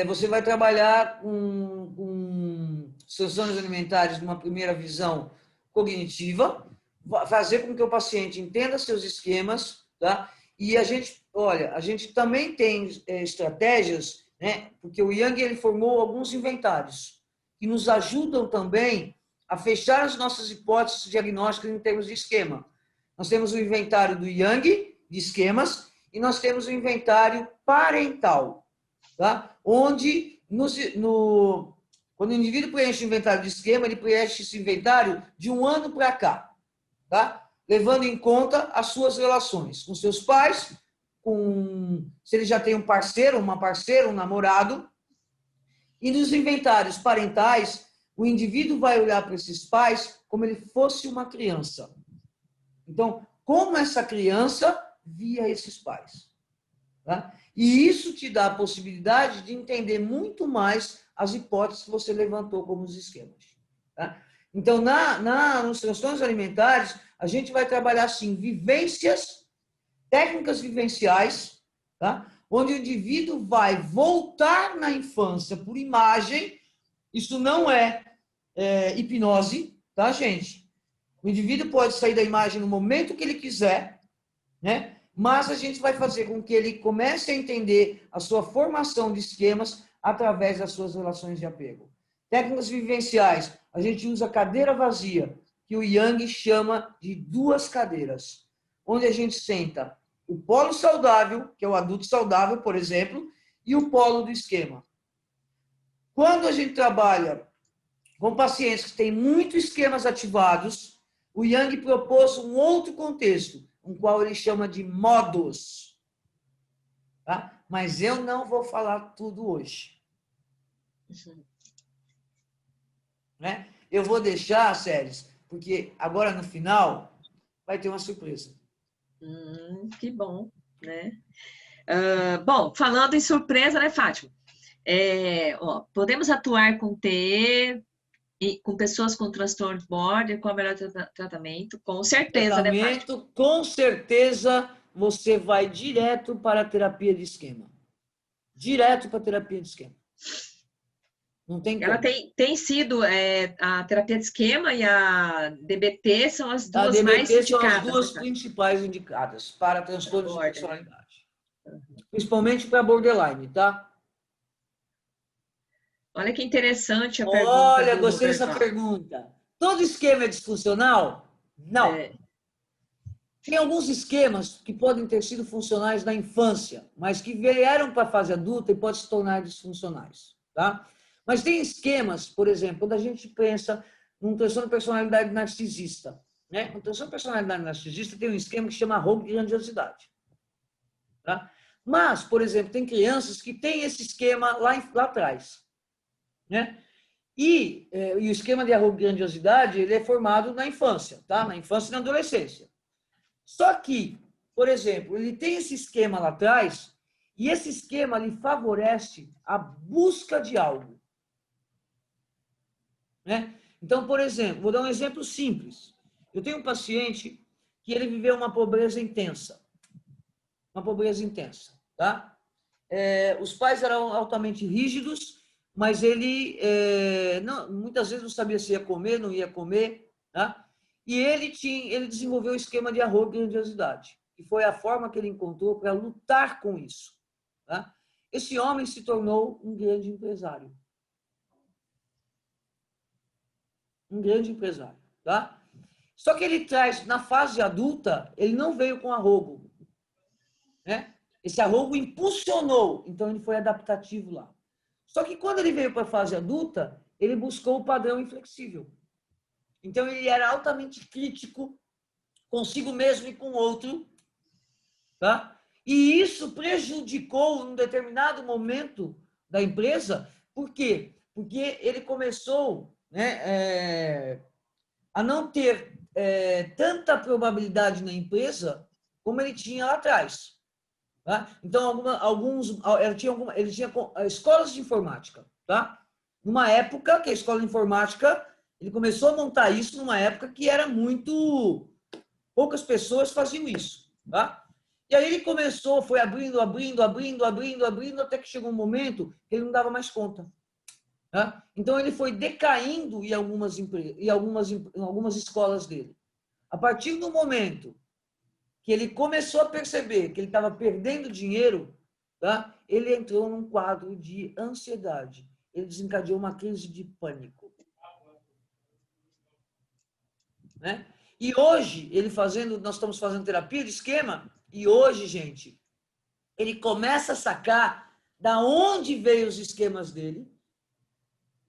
Você vai trabalhar com transtornos alimentares numa primeira visão cognitiva, fazer com que o paciente entenda seus esquemas, tá? E a gente também tem estratégias, né? Porque o Jung ele formou alguns inventários que nos ajudam também a fechar as nossas hipóteses diagnósticas em termos de esquema. Nós temos o inventário do Jung de esquemas e nós temos o inventário parental, tá? Onde quando o indivíduo preenche o inventário de esquema, ele preenche esse inventário de um ano para cá, tá? Levando em conta as suas relações com seus pais, se ele já tem um parceiro, uma parceira, um namorado. E nos inventários parentais, o indivíduo vai olhar para esses pais como ele fosse uma criança. Então, como essa criança via esses pais. Tá? E isso te dá a possibilidade de entender muito mais as hipóteses que você levantou como os esquemas. Tá? Então, nos transtornos alimentares, a gente vai trabalhar, assim, vivências, técnicas vivenciais, tá? Onde o indivíduo vai voltar na infância por imagem. Isso não é hipnose, tá, gente? O indivíduo pode sair da imagem no momento que ele quiser, né? Mas a gente vai fazer com que ele comece a entender a sua formação de esquemas através das suas relações de apego. Técnicas vivenciais, a gente usa cadeira vazia, que o Yang chama de duas cadeiras, onde a gente senta o polo saudável, que é o adulto saudável, por exemplo, e o polo do esquema. Quando a gente trabalha com pacientes que têm muitos esquemas ativados, o Yang propôs um outro contexto, um qual ele chama de modos. Tá? Mas eu não vou falar tudo hoje. Né? Eu vou deixar, Séries, porque agora no final vai ter uma surpresa. Que bom, né? Bom, falando em surpresa, né, Fátima? Podemos atuar com TE e com pessoas com transtorno de border, com o melhor tratamento, com certeza, né, Fátima? Com certeza você vai direto para a terapia de esquema. Direto para a terapia de esquema. Não tem como. Ela tem sido a terapia de esquema e a DBT são as duas mais indicadas. São as duas principais indicadas para transtornos de personalidade. Principalmente para borderline, tá? Olha que interessante a pergunta. Olha, gostei dessa pergunta. Todo esquema é disfuncional? Não. Tem alguns esquemas que podem ter sido funcionais na infância, mas que vieram para a fase adulta e podem se tornar disfuncionais, tá? Mas tem esquemas, por exemplo, quando a gente pensa num transtorno de personalidade narcisista, né? Um transtorno de personalidade narcisista tem um esquema que chama arrogo e grandiosidade, tá? Mas, por exemplo, tem crianças que têm esse esquema lá atrás, né? E o esquema de arrogo e grandiosidade, ele é formado na infância, tá? Na infância e na adolescência. Só que, por exemplo, ele tem esse esquema lá atrás e esse esquema lhe favorece a busca de algo. Né? Então, por exemplo, vou dar um exemplo simples. Eu tenho um paciente que ele viveu uma pobreza intensa. Uma pobreza intensa, tá? Os pais eram altamente rígidos, mas ele muitas vezes não sabia se ia comer, não ia comer, tá? E ele desenvolveu o esquema de arrogo e grandiosidade, que foi a forma que ele encontrou para lutar com isso, tá? Esse homem se tornou um grande empresário. Um grande empresário, tá? Só que ele traz, na fase adulta, ele não veio com arrogo, né? Esse arrogo impulsionou, então ele foi adaptativo lá. Só que quando ele veio para a fase adulta, ele buscou o padrão inflexível. Então ele era altamente crítico consigo mesmo e com o outro, tá? E isso prejudicou num determinado momento da empresa. Por quê? Porque ele começou, né, a não ter tanta probabilidade na empresa como ele tinha lá atrás. Tá? Então, ele tinha escolas de informática. Tá? Numa época que a escola de informática, ele começou a montar isso numa época que era muito... Poucas pessoas faziam isso. Tá? E aí ele começou, foi abrindo, até que chegou um momento que ele não dava mais conta. Tá? Então, ele foi decaindo em algumas escolas dele. A partir do momento que ele começou a perceber que ele estava perdendo dinheiro, tá? Ele entrou num quadro de ansiedade. Ele desencadeou uma crise de pânico. Né? E hoje, nós estamos fazendo terapia de esquema, e hoje, gente, ele começa a sacar da onde veio os esquemas dele,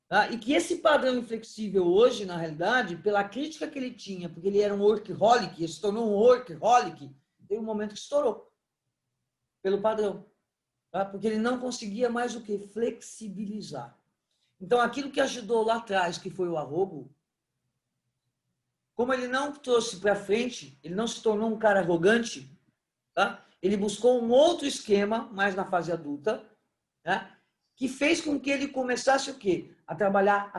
tá? E que esse padrão inflexível hoje, na realidade, pela crítica que ele tinha, porque ele era um workaholic, ele se tornou um workaholic, tem um momento que estourou pelo padrão, tá? Porque ele não conseguia mais o que? Flexibilizar. Então, aquilo que ajudou lá atrás, que foi o arrogo, como ele não trouxe para frente, ele não se tornou um cara arrogante, tá? Ele buscou um outro esquema, mais na fase adulta, tá? Que fez com que ele começasse o quê? A trabalhar.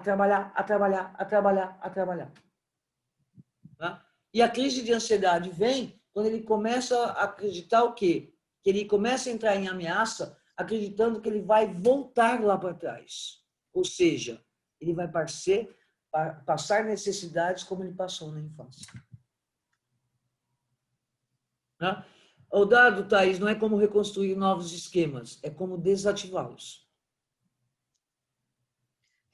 Tá? E a crise de ansiedade vem quando ele começa a acreditar o quê? Que ele começa a entrar em ameaça, acreditando que ele vai voltar lá para trás. Ou seja, ele vai passar necessidades como ele passou na infância. Tá? O dado, Thaís, não é como reconstruir novos esquemas, é como desativá-los.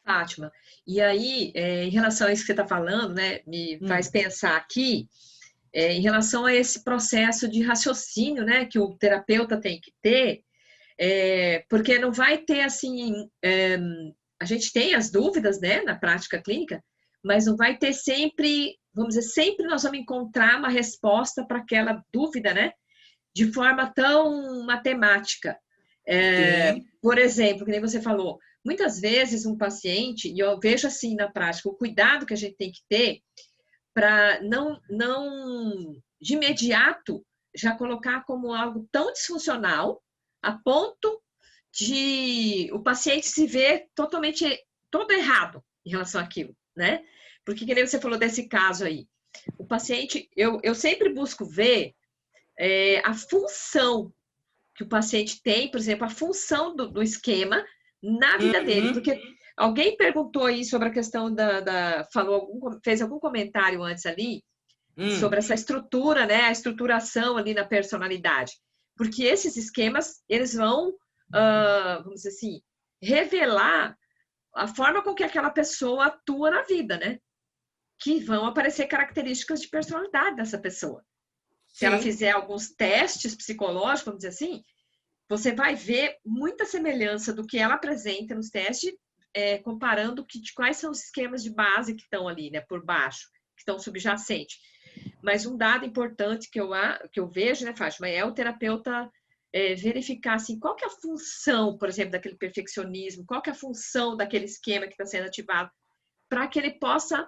Fátima, e aí, em relação a isso que você está falando, né, me faz pensar aqui, em relação a esse processo de raciocínio, né, que o terapeuta tem que ter, porque não vai ter, assim, a gente tem as dúvidas, né, na prática clínica, mas não vai ter sempre, vamos dizer, sempre nós vamos encontrar uma resposta para aquela dúvida, né, de forma tão matemática. Por exemplo, que nem você falou, muitas vezes um paciente, e eu vejo assim na prática, o cuidado que a gente tem que ter para não de imediato já colocar como algo tão disfuncional a ponto de o paciente se ver totalmente todo errado em relação àquilo, né? Porque que nem você falou desse caso aí, o paciente, eu sempre busco ver a função que o paciente tem, por exemplo, a função do esquema na vida dele, porque alguém perguntou aí sobre a questão fez algum comentário antes ali sobre essa estrutura, né, a estruturação ali na personalidade, porque esses esquemas, eles vão, vamos dizer assim, revelar a forma com que aquela pessoa atua na vida, né, que vão aparecer características de personalidade dessa pessoa. Se ela fizer alguns testes psicológicos, vamos dizer assim, você vai ver muita semelhança do que ela apresenta nos testes, comparando quais são os esquemas de base que estão ali, né, por baixo, que estão subjacentes. Mas um dado importante que eu vejo, né, Fátima, é o terapeuta verificar assim, qual que é a função, por exemplo, daquele perfeccionismo, qual que é a função daquele esquema que está sendo ativado, para que ele possa,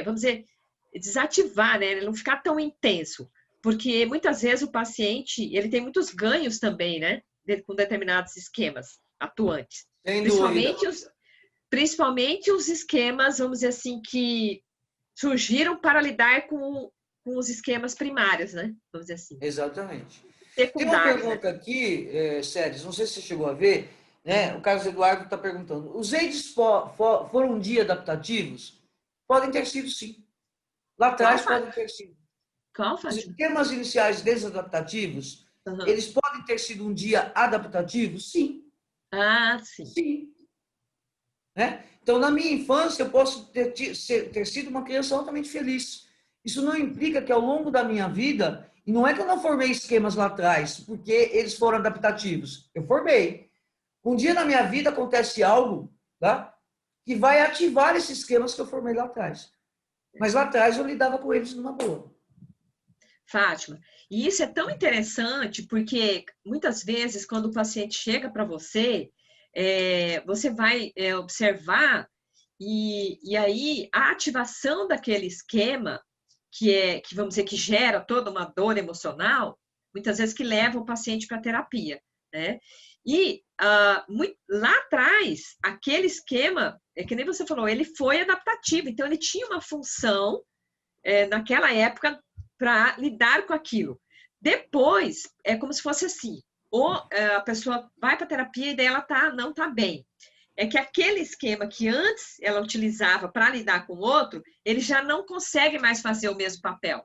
vamos dizer, desativar, né, ele não ficar tão intenso. Porque muitas vezes o paciente, ele tem muitos ganhos também, né? Com determinados esquemas atuantes. Principalmente os esquemas, vamos dizer assim, que surgiram para lidar com os esquemas primários, né? Vamos dizer assim. Exatamente. Tem uma Secundários, pergunta aqui, Séries, não sei se você chegou a ver, né? O Carlos Eduardo está perguntando, os AIDS foram um dia adaptativos? Podem ter sido, sim. Lá atrás podem ter sido. Qual, Os Fátima? esquemas iniciais desadaptativos, eles podem ter sido um dia adaptativos? Sim. Ah, sim. Sim. Né? Então, na minha infância, eu posso ter sido uma criança altamente feliz. Isso não implica que ao longo da minha vida, e não é que eu não formei esquemas lá atrás, porque eles foram adaptativos. Eu formei. Um dia na minha vida acontece algo, tá, que vai ativar esses esquemas que eu formei lá atrás. Mas lá atrás eu lidava com eles numa boa. Fátima, e isso é tão interessante porque muitas vezes quando o paciente chega para você, você vai observar e aí a ativação daquele esquema que vamos dizer que gera toda uma dor emocional, muitas vezes que leva o paciente para a terapia, né? E lá atrás aquele esquema, que nem você falou, ele foi adaptativo, então ele tinha uma função naquela época para lidar com aquilo. Depois, é como se fosse assim, ou a pessoa vai para a terapia e daí ela não está bem. É que aquele esquema que antes ela utilizava para lidar com o outro, ele já não consegue mais fazer o mesmo papel.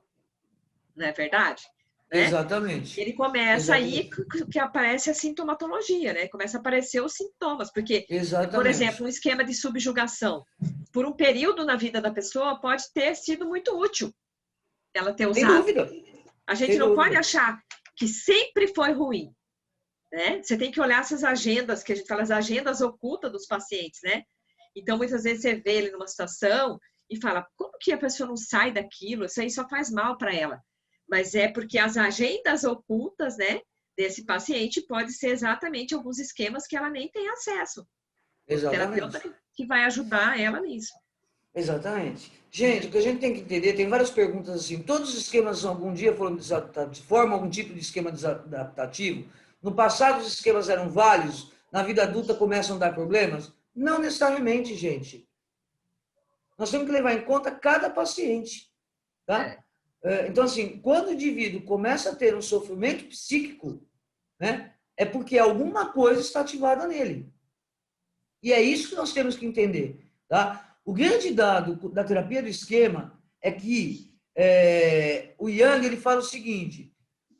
Não é verdade? Né? Exatamente. Ele começa Exatamente. aí que aparece a sintomatologia, né? Começa a aparecer os sintomas, porque, por exemplo, um esquema de subjugação, por um período na vida da pessoa, pode ter sido muito útil ela ter usado. Sem dúvida. A gente não pode achar que sempre foi ruim, né? Você tem que olhar essas agendas, que a gente fala, as agendas ocultas dos pacientes, né? Então, muitas vezes você vê ele numa situação e fala, como que a pessoa não sai daquilo? Isso aí só faz mal para ela. Mas é porque as agendas ocultas, né, desse paciente pode ser exatamente alguns esquemas que ela nem tem acesso. Exatamente. O terapeuta que vai ajudar ela nisso. Exatamente. Gente, o que a gente tem que entender, tem várias perguntas assim, todos os esquemas algum dia foram desadaptativos, formam algum tipo de esquema desadaptativo? No passado os esquemas eram válidos, na vida adulta começam a dar problemas? Não necessariamente, gente. Nós temos que levar em conta cada paciente, tá? Então, assim, quando o indivíduo começa a ter um sofrimento psíquico, né, é porque alguma coisa está ativada nele. E é isso que nós temos que entender, tá? O grande dado da terapia do esquema é que o Jung ele fala o seguinte,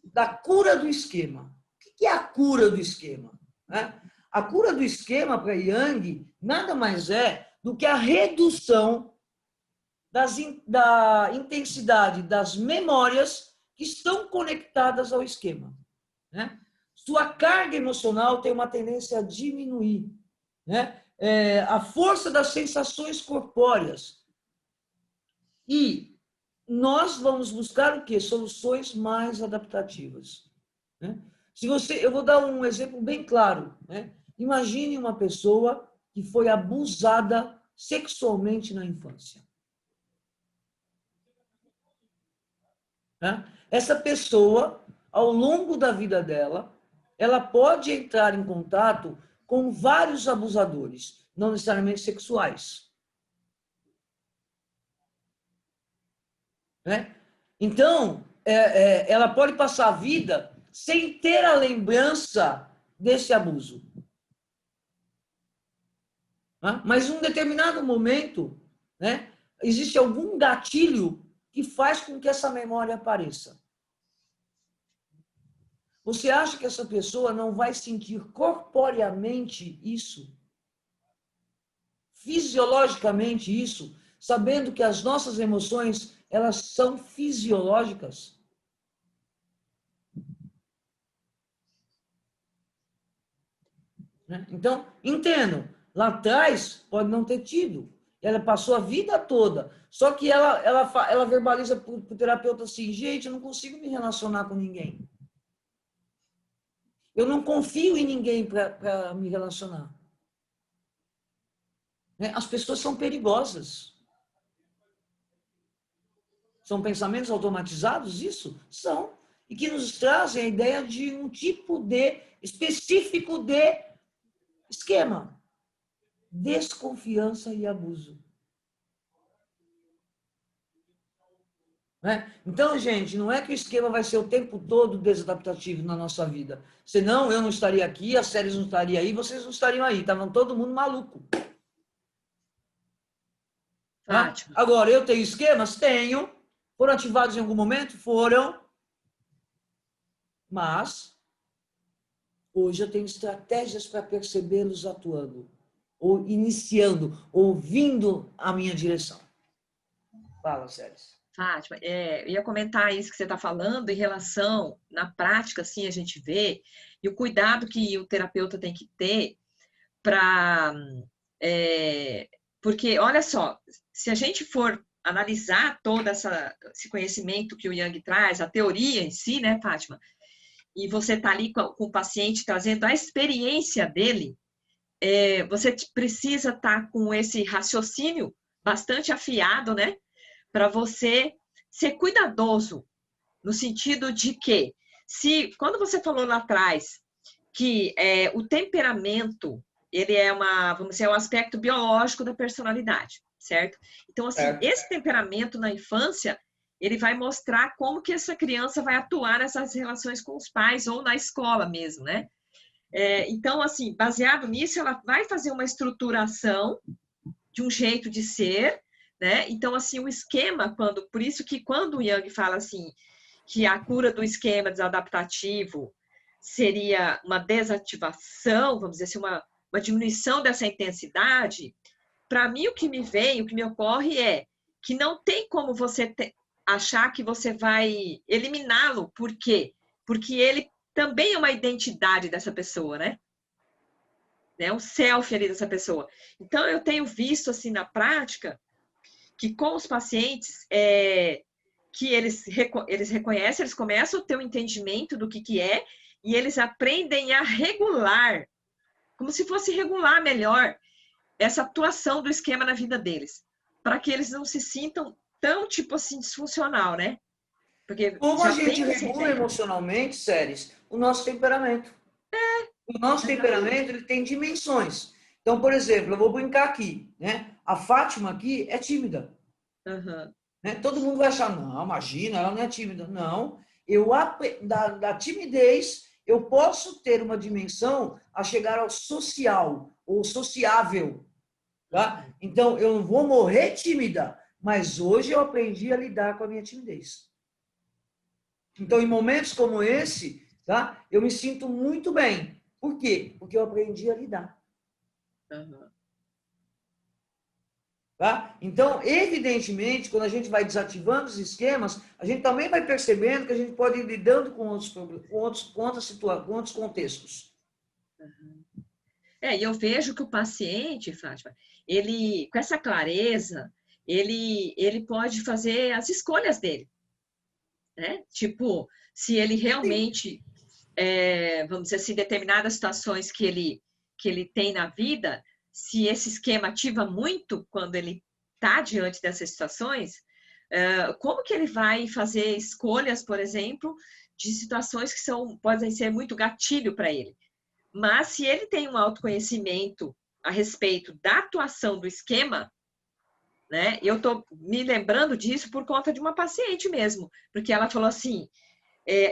da cura do esquema. O que é a cura do esquema? Né? A cura do esquema para Yang nada mais é do que a redução da intensidade das memórias que estão conectadas ao esquema, né? Sua carga emocional tem uma tendência a diminuir, né? A força das sensações corpóreas. E nós vamos buscar o quê? Soluções mais adaptativas, né? Eu vou dar um exemplo bem claro, né? Imagine uma pessoa que foi abusada sexualmente na infância. Essa pessoa, ao longo da vida dela, ela pode entrar em contato com vários abusadores, não necessariamente sexuais. Então, ela pode passar a vida sem ter a lembrança desse abuso. Mas em um determinado momento, né, existe algum gatilho que faz com que essa memória apareça. Você acha que essa pessoa não vai sentir corporeamente isso? Fisiologicamente isso? Sabendo que as nossas emoções, elas são fisiológicas? Então, entendam, lá atrás pode não ter tido. Ela passou a vida toda. Só que ela verbaliza para o terapeuta assim, gente, eu não consigo me relacionar com ninguém. Eu não confio em ninguém para me relacionar. As pessoas são perigosas. São pensamentos automatizados, isso? São. E que nos trazem a ideia de um tipo específico de esquema. Desconfiança e abuso. Então, gente, não é que o esquema vai ser o tempo todo desadaptativo na nossa vida. Senão, eu não estaria aqui, as séries não estariam aí, vocês não estariam aí. Estavam todo mundo maluco. Agora, eu tenho esquemas? Tenho. Foram ativados em algum momento? Foram. Mas, hoje eu tenho estratégias para percebê-los atuando, ou iniciando, ou vindo à minha direção. Fala, Séries. Fátima, eu ia comentar isso que você está falando em relação, na prática, assim, a gente vê, e o cuidado que o terapeuta tem que ter para... porque, olha só, se a gente for analisar todo esse conhecimento que o Yang traz, a teoria em si, né, Fátima, e você está ali com o paciente trazendo a experiência dele, você precisa estar com esse raciocínio bastante afiado, né? Para você ser cuidadoso, no sentido de que, quando você falou lá atrás que o temperamento, ele vamos dizer, é um aspecto biológico da personalidade, certo? Então, assim, esse temperamento na infância, ele vai mostrar como que essa criança vai atuar nessas relações com os pais ou na escola mesmo, né? Então, assim, baseado nisso, ela vai fazer uma estruturação de um jeito de ser, né? Então, assim, o esquema, por isso que quando o Yang fala assim, que a cura do esquema desadaptativo seria uma desativação, vamos dizer assim, uma diminuição dessa intensidade, para mim o que me ocorre é que não tem como você achar que você vai eliminá-lo. Por quê? Porque ele também é uma identidade dessa pessoa, né? Um self ali dessa pessoa. Então, eu tenho visto, assim, na prática, que com os pacientes, que eles reconhecem, eles começam a ter um entendimento do que é, e eles aprendem a regular, como se fosse regular melhor essa atuação do esquema na vida deles, para que eles não se sintam tão, tipo assim, disfuncional, né? Porque como a gente regula emocionalmente, Séries, o nosso temperamento. O nosso temperamento, ele tem dimensões. Então, por exemplo, eu vou brincar aqui, né? A Fátima aqui é tímida. Uhum. Né? Todo mundo vai achar, não, imagina, ela não é tímida. Não, da timidez, eu posso ter uma dimensão a chegar ao social, ou sociável. Tá? Então, eu não vou morrer tímida, mas hoje eu aprendi a lidar com a minha timidez. Então, em momentos como esse, tá? Eu me sinto muito bem. Por quê? Porque eu aprendi a lidar. Uhum. Tá? Então, evidentemente, quando a gente vai desativando os esquemas, a gente também vai percebendo que a gente pode ir lidando com outros problemas, com outros contextos. E eu vejo que o paciente, Fátima, ele, com essa clareza, ele pode fazer as escolhas dele, né? Tipo, se ele realmente, vamos dizer assim, determinadas situações que ele tem na vida, se esse esquema ativa muito quando ele está diante dessas situações, como que ele vai fazer escolhas, por exemplo, de situações que podem ser muito gatilho para ele? Mas se ele tem um autoconhecimento a respeito da atuação do esquema, né? Eu estou me lembrando disso por conta de uma paciente mesmo, porque ela falou assim: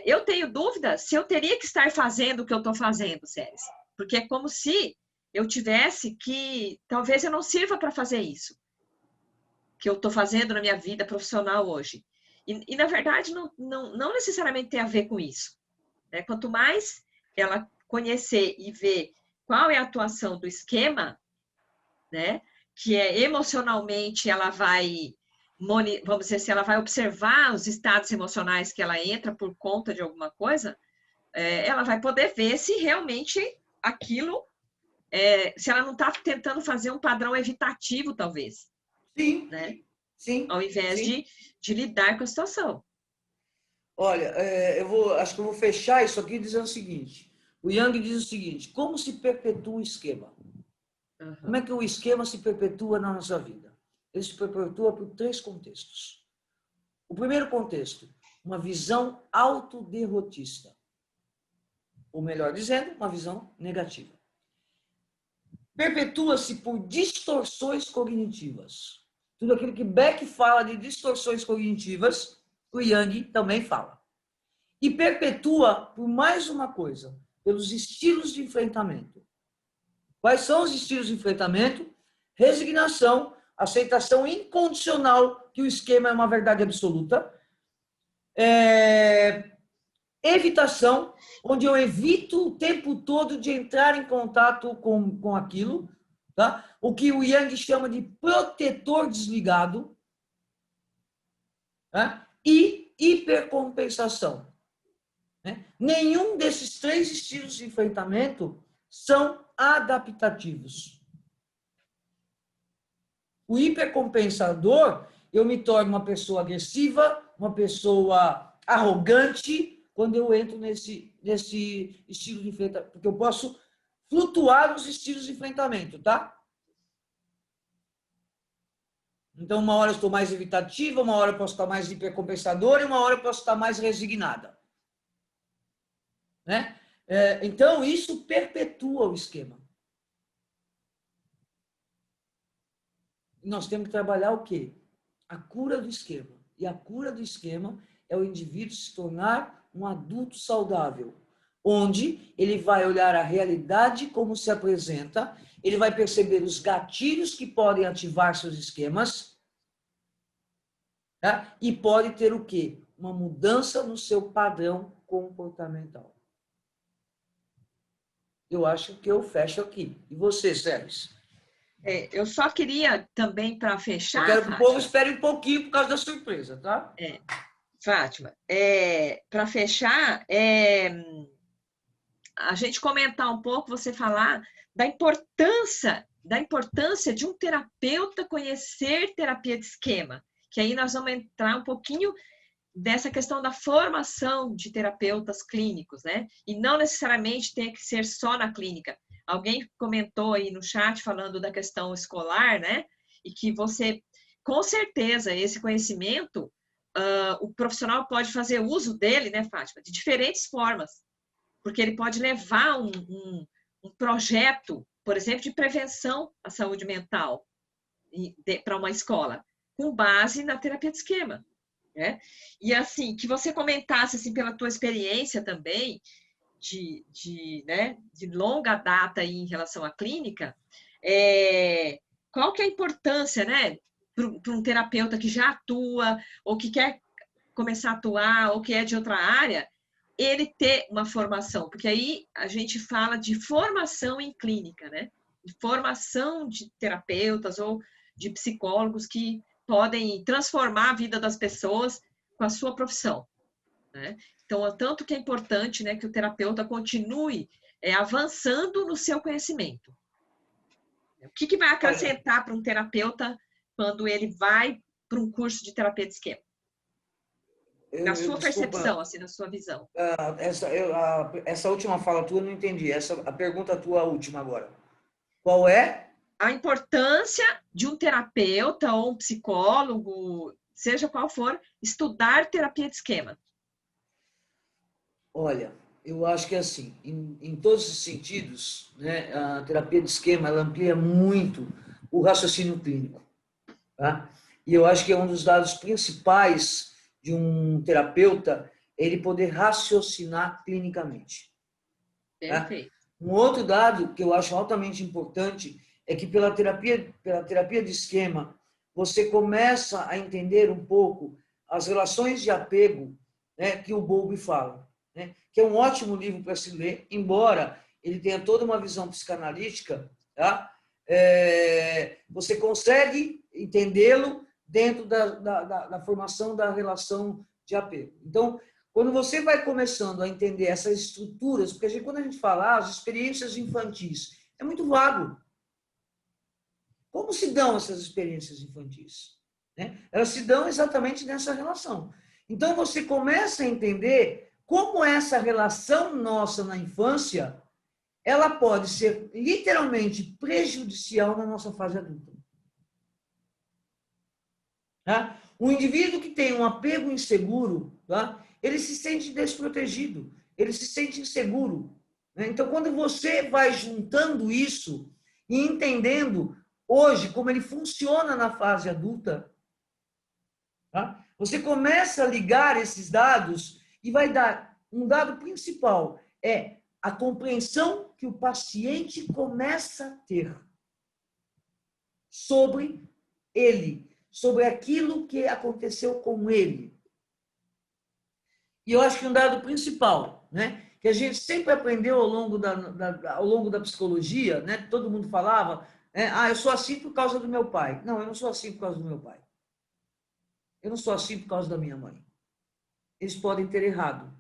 eu tenho dúvida se eu teria que estar fazendo o que eu estou fazendo, Séries, porque é como se eu tivesse que, talvez eu não sirva para fazer isso que eu estou fazendo na minha vida profissional hoje. E na verdade, não necessariamente tem a ver com isso. Né? Quanto mais ela conhecer e ver qual é a atuação do esquema, né? Que é emocionalmente ela vai, vamos dizer assim, ela vai observar os estados emocionais que ela entra por conta de alguma coisa, ela vai poder ver se realmente aquilo, se ela não está tentando fazer um padrão evitativo, talvez. Sim, Né? sim. Ao invés sim. de lidar com a situação. Olha, acho que eu vou fechar isso aqui dizendo o seguinte. O Yang diz o seguinte: como se perpetua o esquema? Uhum. Como é que o esquema se perpetua na nossa vida? Ele se perpetua por 3 contextos. O primeiro contexto, uma visão autoderrotista. Ou melhor dizendo, uma visão negativa. Perpetua-se por distorções cognitivas. Tudo aquilo que Beck fala de distorções cognitivas, o Yang também fala. E perpetua por mais uma coisa, pelos estilos de enfrentamento. Quais são os estilos de enfrentamento? Resignação, aceitação incondicional que o esquema é uma verdade absoluta. Evitação, onde eu evito o tempo todo de entrar em contato com aquilo. Tá? O que o Yang chama de protetor desligado. Tá? E hipercompensação. Nenhum desses 3 estilos de enfrentamento são adaptativos. O hipercompensador, eu me torno uma pessoa agressiva, uma pessoa arrogante, quando eu entro nesse estilo de enfrentamento, porque eu posso flutuar nos estilos de enfrentamento, tá? Então, uma hora eu estou mais evitativa, uma hora eu posso estar mais hipercompensadora e uma hora eu posso estar mais resignada. Né? Então, isso perpetua o esquema. Nós temos que trabalhar o quê? A cura do esquema. E a cura do esquema é o indivíduo se tornar um adulto saudável, onde ele vai olhar a realidade como se apresenta, ele vai perceber os gatilhos que podem ativar seus esquemas, tá? E pode ter o quê? Uma mudança no seu padrão comportamental. Eu acho que eu fecho aqui. E você, Sérgio? Eu só queria também, para fechar, eu quero que Fátima, o povo espere um pouquinho por causa da surpresa, tá? Fátima, para fechar, a gente comentar um pouco, você falar da importância de um terapeuta conhecer terapia de esquema, que aí nós vamos entrar um pouquinho dessa questão da formação de terapeutas clínicos, né? E não necessariamente tem que ser só na clínica. Alguém comentou aí no chat falando da questão escolar, né? E que você, com certeza, esse conhecimento, o profissional pode fazer uso dele, né, Fátima? De diferentes formas. Porque ele pode levar um projeto, por exemplo, de prevenção à saúde mental para uma escola, com base na terapia de esquema. Né? E assim, que você comentasse assim, pela tua experiência também, de longa data aí em relação à clínica, qual que é a importância, né, para um terapeuta que já atua, ou que quer começar a atuar, ou que é de outra área, ele ter uma formação, porque aí a gente fala de formação em clínica, né? De formação de terapeutas ou de psicólogos que podem transformar a vida das pessoas com a sua profissão, né? Então, tanto que é importante, né, que o terapeuta continue avançando no seu conhecimento. O que vai acrescentar para um terapeuta quando ele vai para um curso de terapia de esquema? Na sua percepção, assim, na sua visão. Essa última fala tua eu não entendi. A pergunta tua última agora. Qual é? A importância de um terapeuta ou um psicólogo, seja qual for, estudar terapia de esquema. Olha, eu acho que assim, em todos os sentidos, né, a terapia de esquema ela amplia muito o raciocínio clínico. Tá? E eu acho que é um dos dados principais de um terapeuta ele poder raciocinar clinicamente. Perfeito. Tá? Um outro dado que eu acho altamente importante é que pela terapia de esquema, você começa a entender um pouco as relações de apego, né, que o Bowlby fala, né, que é um ótimo livro para se ler, embora ele tenha toda uma visão psicanalítica, tá? Você consegue entendê-lo dentro da formação da relação de apego. Então, quando você vai começando a entender essas estruturas, porque quando a gente fala as experiências infantis, é muito vago. Como se dão essas experiências infantis? Né? Elas se dão exatamente nessa relação. Então, você começa a entender como essa relação nossa na infância, ela pode ser literalmente prejudicial na nossa fase adulta. Tá? O indivíduo que tem um apego inseguro, tá? Ele se sente desprotegido, ele se sente inseguro. Né? Então, quando você vai juntando isso e entendendo hoje como ele funciona na fase adulta, tá? Você começa a ligar esses dados e vai dar um dado principal, é a compreensão que o paciente começa a ter sobre ele, sobre aquilo que aconteceu com ele. E eu acho que um dado principal, né, que a gente sempre aprendeu ao longo da psicologia, né, todo mundo falava, eu sou assim por causa do meu pai. Não, eu não sou assim por causa do meu pai. Eu não sou assim por causa da minha mãe. Eles podem ter errado.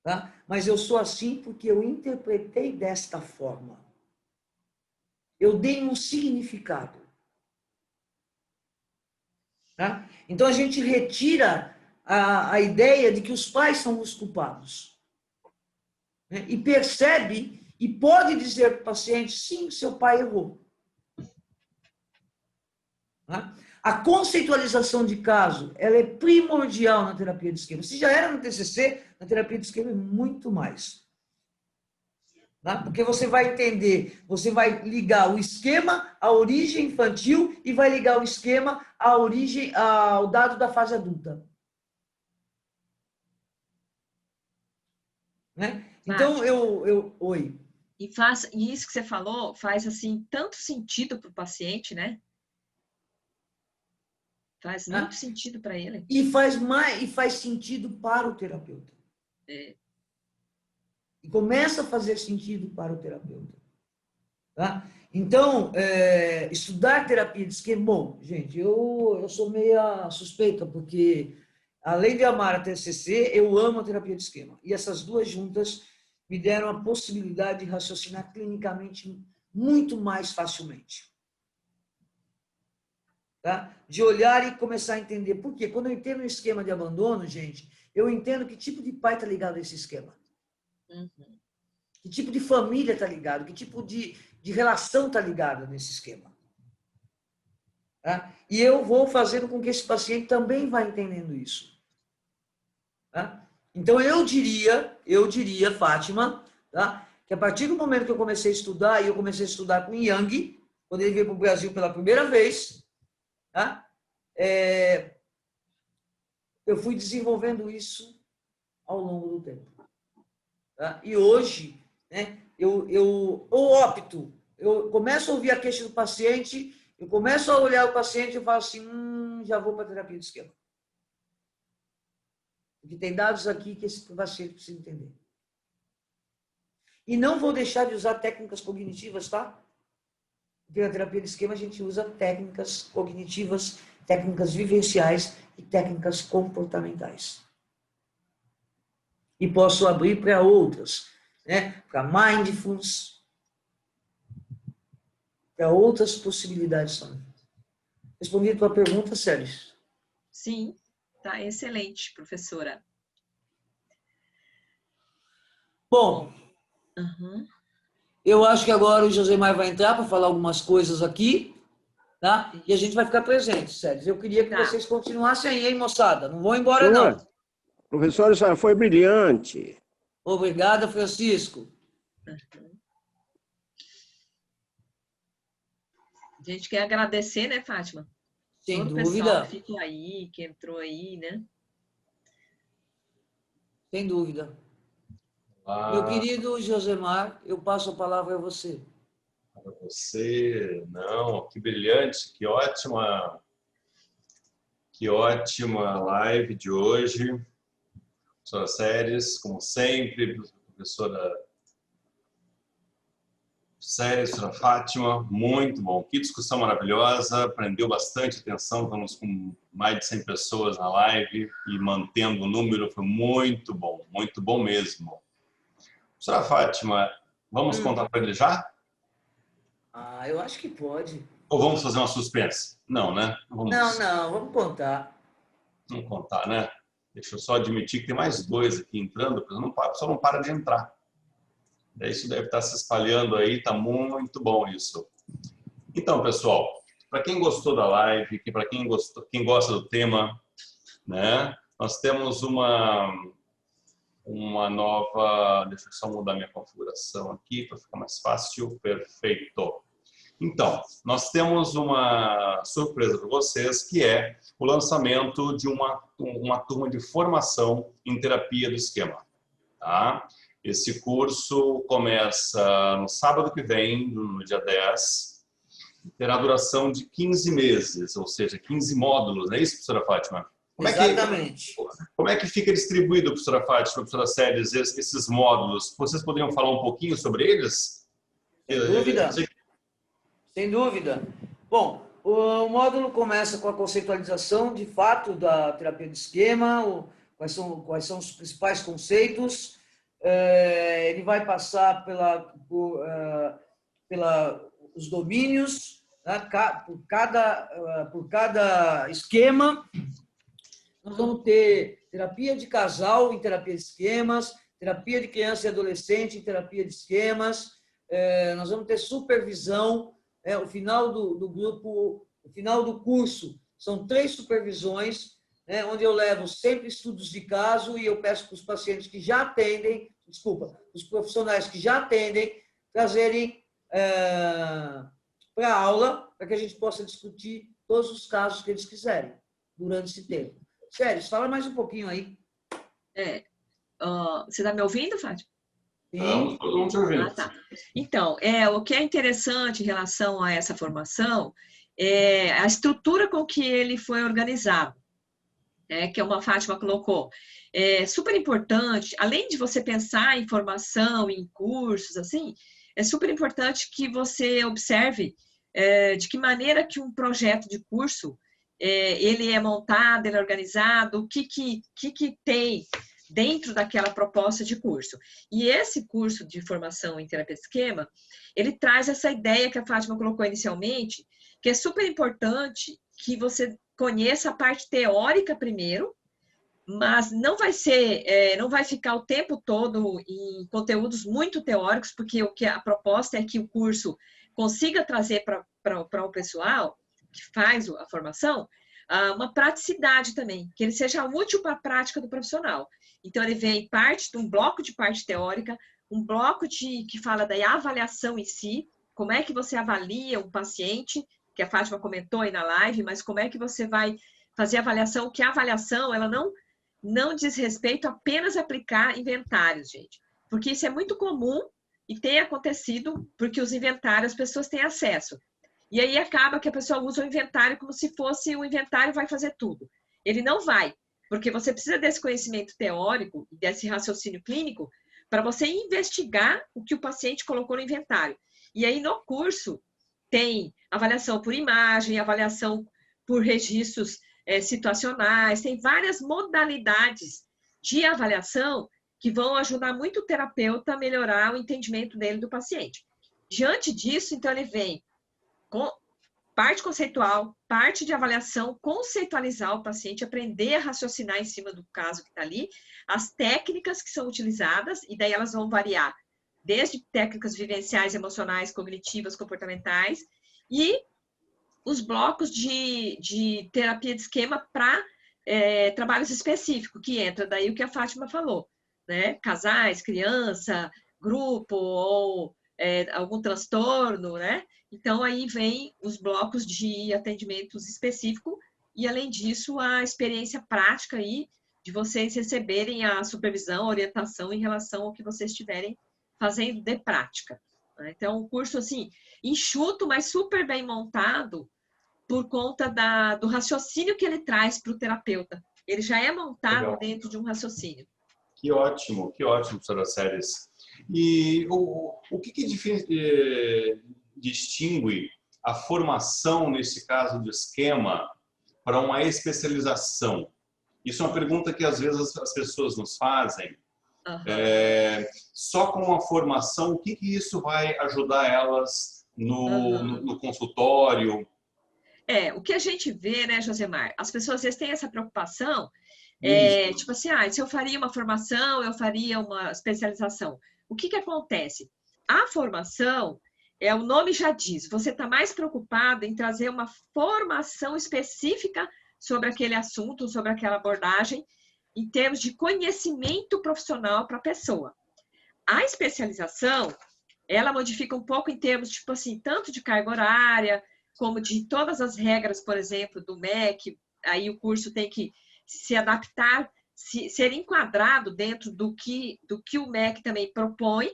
Tá? Mas eu sou assim porque eu interpretei desta forma. Eu dei um significado. Tá? Então a gente retira a ideia de que os pais são os culpados. Né? E percebe e pode dizer para o paciente, sim, seu pai errou. Tá? A conceitualização de caso, ela é primordial na terapia de esquema. Se já era no TCC, na terapia de esquema é muito mais. Tá? Porque você vai entender, você vai ligar o esquema à origem infantil e vai ligar o esquema à origem, ao dado da fase adulta. Né? Então, Oi. E isso que você falou faz, assim, tanto sentido para o paciente, né? Faz muito sentido para ele. E faz sentido para o terapeuta. É. E começa a fazer sentido para o terapeuta. Tá? Então, estudar terapia de esquema, bom, gente, eu sou meia suspeita, porque além de amar a TCC, eu amo a terapia de esquema. E essas duas juntas me deram a possibilidade de raciocinar clinicamente muito mais facilmente. Tá? De olhar e começar a entender. Por quê? Quando eu entendo um esquema de abandono, gente, eu entendo que tipo de pai está ligado a esse esquema. Uhum. Que tipo de família está ligado, que tipo de relação está ligada nesse esquema. Tá? E eu vou fazendo com que esse paciente também vá entendendo isso. Tá? Então, eu diria, Fátima, tá? Que a partir do momento que eu comecei a estudar, e eu comecei a estudar com Jung, quando ele veio para o Brasil pela primeira vez, tá? Eu fui desenvolvendo isso ao longo do tempo. Tá? E hoje, né, eu começo a ouvir a queixa do paciente, eu começo a olhar o paciente e falo assim, já vou para a terapia de esquema. Porque tem dados aqui que esse paciente precisa entender. E não vou deixar de usar técnicas cognitivas, tá? Porque na terapia de esquema a gente usa técnicas cognitivas, técnicas vivenciais e técnicas comportamentais. E posso abrir para outras, né? Para mindfulness, para outras possibilidades também. Respondi a tua pergunta, Sérgio? Sim, tá excelente, professora. Bom, Uhum. eu acho que agora o Josemar vai entrar para falar algumas coisas aqui, tá? E a gente vai ficar presente, Sérgio. Eu queria que Tá. vocês continuassem aí, hein, moçada? Não vão embora, Professor, não. professor, a senhora foi brilhante. Obrigado, Francisco. A gente quer agradecer, né, Fátima? Sem Todo o pessoal dúvida. que ficou aí, que entrou aí, né? Sem dúvida. Olá, Meu querido Josemar, eu passo a palavra a você. para você. Não, que brilhante, que ótima live de hoje. Professora Séries, como sempre, professora Séries, professora Fátima, muito bom. Que discussão maravilhosa, prendeu bastante atenção, estamos com mais de 100 pessoas na live e mantendo o número, foi muito bom mesmo. Professora Fátima, vamos contar para ele já? Ah, eu acho que pode. Ou vamos fazer uma suspense? Não, né? Vamos contar. Vamos contar, né? Deixa eu só admitir que tem mais dois aqui entrando, porque só não para de entrar. Isso deve estar se espalhando aí, tá muito bom isso. Então, pessoal, para quem gostou da live, para quem gosta do tema, né? Nós temos uma nova... Deixa eu só mudar minha configuração aqui para ficar mais fácil. Perfeito. Então, nós temos uma surpresa para vocês, que é o lançamento de uma turma de formação em terapia do esquema. Tá? Esse curso começa no sábado que vem, no dia 10. Terá duração de 15 meses, ou seja, 15 módulos. Não é isso, professora Fátima? Exatamente. Como é que fica distribuído, professora Fátima, professora Séries, esses módulos? Vocês poderiam falar um pouquinho sobre eles? Sem dúvida. Sem dúvida. Bom, o módulo começa com a conceitualização, de fato, da terapia de esquema, quais são os principais conceitos. Ele vai passar os domínios, né, por cada esquema. Nós vamos ter terapia de casal em terapia de esquemas, terapia de criança e adolescente em terapia de esquemas. Nós vamos ter supervisão. O final do grupo, o final do curso, são 3 supervisões, né, onde eu levo sempre estudos de caso e eu peço para os pacientes que já atendem, os profissionais que já atendem, trazerem para a aula, para que a gente possa discutir todos os casos que eles quiserem durante esse tempo. Sério, fala mais um pouquinho aí. Você está me ouvindo, Fátima? Sim. Todo mundo te ouvindo. Ah, tá. Então, o que é interessante em relação a essa formação é a estrutura com que ele foi organizado, que a Fátima colocou. É super importante, além de você pensar em formação, em cursos, assim, é super importante que você observe de que maneira que um projeto de curso ele é montado, ele é organizado, o que tem dentro daquela proposta de curso. E esse curso de formação em terapia de esquema, ele traz essa ideia que a Fátima colocou inicialmente, que é super importante que você conheça a parte teórica primeiro, mas não vai ficar o tempo todo em conteúdos muito teóricos, porque o que a proposta é que o curso consiga trazer para o pessoal que faz a formação uma praticidade também, que ele seja útil para a prática do profissional. Então, ele vem um bloco de parte teórica, um bloco que fala da avaliação em si, como é que você avalia um paciente, que a Fátima comentou aí na live, mas como é que você vai fazer a avaliação, que a avaliação, ela não diz respeito a apenas aplicar inventários, gente. Porque isso é muito comum e tem acontecido porque os inventários as pessoas têm acesso. E aí acaba que a pessoa usa o inventário como se fosse o inventário vai fazer tudo. Ele não vai. Porque você precisa desse conhecimento teórico, desse raciocínio clínico, para você investigar o que o paciente colocou no inventário. E aí, no curso, tem avaliação por imagem, avaliação por registros situacionais, tem várias modalidades de avaliação que vão ajudar muito o terapeuta a melhorar o entendimento dele do paciente. Diante disso, então, ele vem com parte conceitual, parte de avaliação, conceitualizar o paciente, aprender a raciocinar em cima do caso que está ali, as técnicas que são utilizadas, e daí elas vão variar desde técnicas vivenciais, emocionais, cognitivas, comportamentais, e os blocos de terapia de esquema para trabalhos específicos, que entra daí o que a Fátima falou, né? Casais, criança, grupo ou algum transtorno, né? Então, aí vem os blocos de atendimentos específicos e, além disso, a experiência prática aí de vocês receberem a supervisão, a orientação em relação ao que vocês estiverem fazendo de prática. Então, um curso, assim, enxuto, mas super bem montado por conta do raciocínio que ele traz para o terapeuta. Ele já é montado Legal. dentro de um raciocínio. Que ótimo, professora Séries. E o que distingue a formação, nesse caso de esquema, para uma especialização? Isso é uma pergunta que às vezes as pessoas nos fazem. Uhum. Só com uma formação, o que isso vai ajudar elas no consultório? O que a gente vê, né, Josemar? As pessoas às vezes têm essa preocupação, tipo assim, se eu faria uma formação, eu faria uma especialização. O que acontece? A formação, o nome já diz, você está mais preocupado em trazer uma formação específica sobre aquele assunto, sobre aquela abordagem, em termos de conhecimento profissional para a pessoa. A especialização, ela modifica um pouco em termos, tipo assim, tanto de carga horária, como de todas as regras, por exemplo, do MEC, aí o curso tem que se adaptar, ser enquadrado dentro do que o MEC também propõe,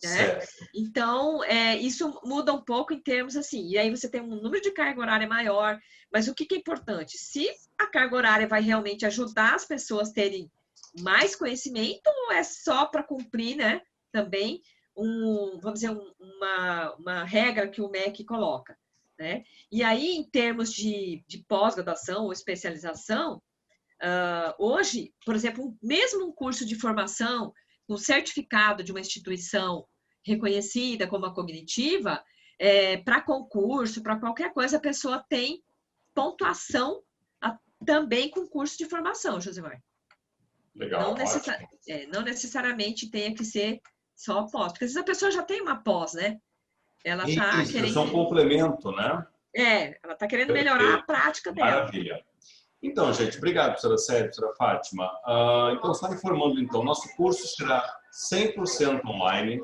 né? Então, isso muda um pouco em termos assim, e aí você tem um número de carga horária maior, mas o que é importante? Se a carga horária vai realmente ajudar as pessoas a terem mais conhecimento, ou é só para cumprir, né, também, vamos dizer, uma regra que o MEC coloca, né? E aí, em termos de pós-graduação ou especialização, hoje, por exemplo, mesmo um curso de formação com certificado de uma instituição reconhecida como a cognitiva, para concurso, para qualquer coisa, a pessoa tem pontuação também com curso de formação, Josemar. Legal, não necessariamente tenha que ser só pós, porque às vezes a pessoa já tem uma pós, né? Ela está querendo... Isso é um complemento, né? Ela está querendo melhorar a prática dela. Maravilha. Então, gente, obrigado, professora Séries, professora Fátima. Então, só informando, então, nosso curso será 100% online,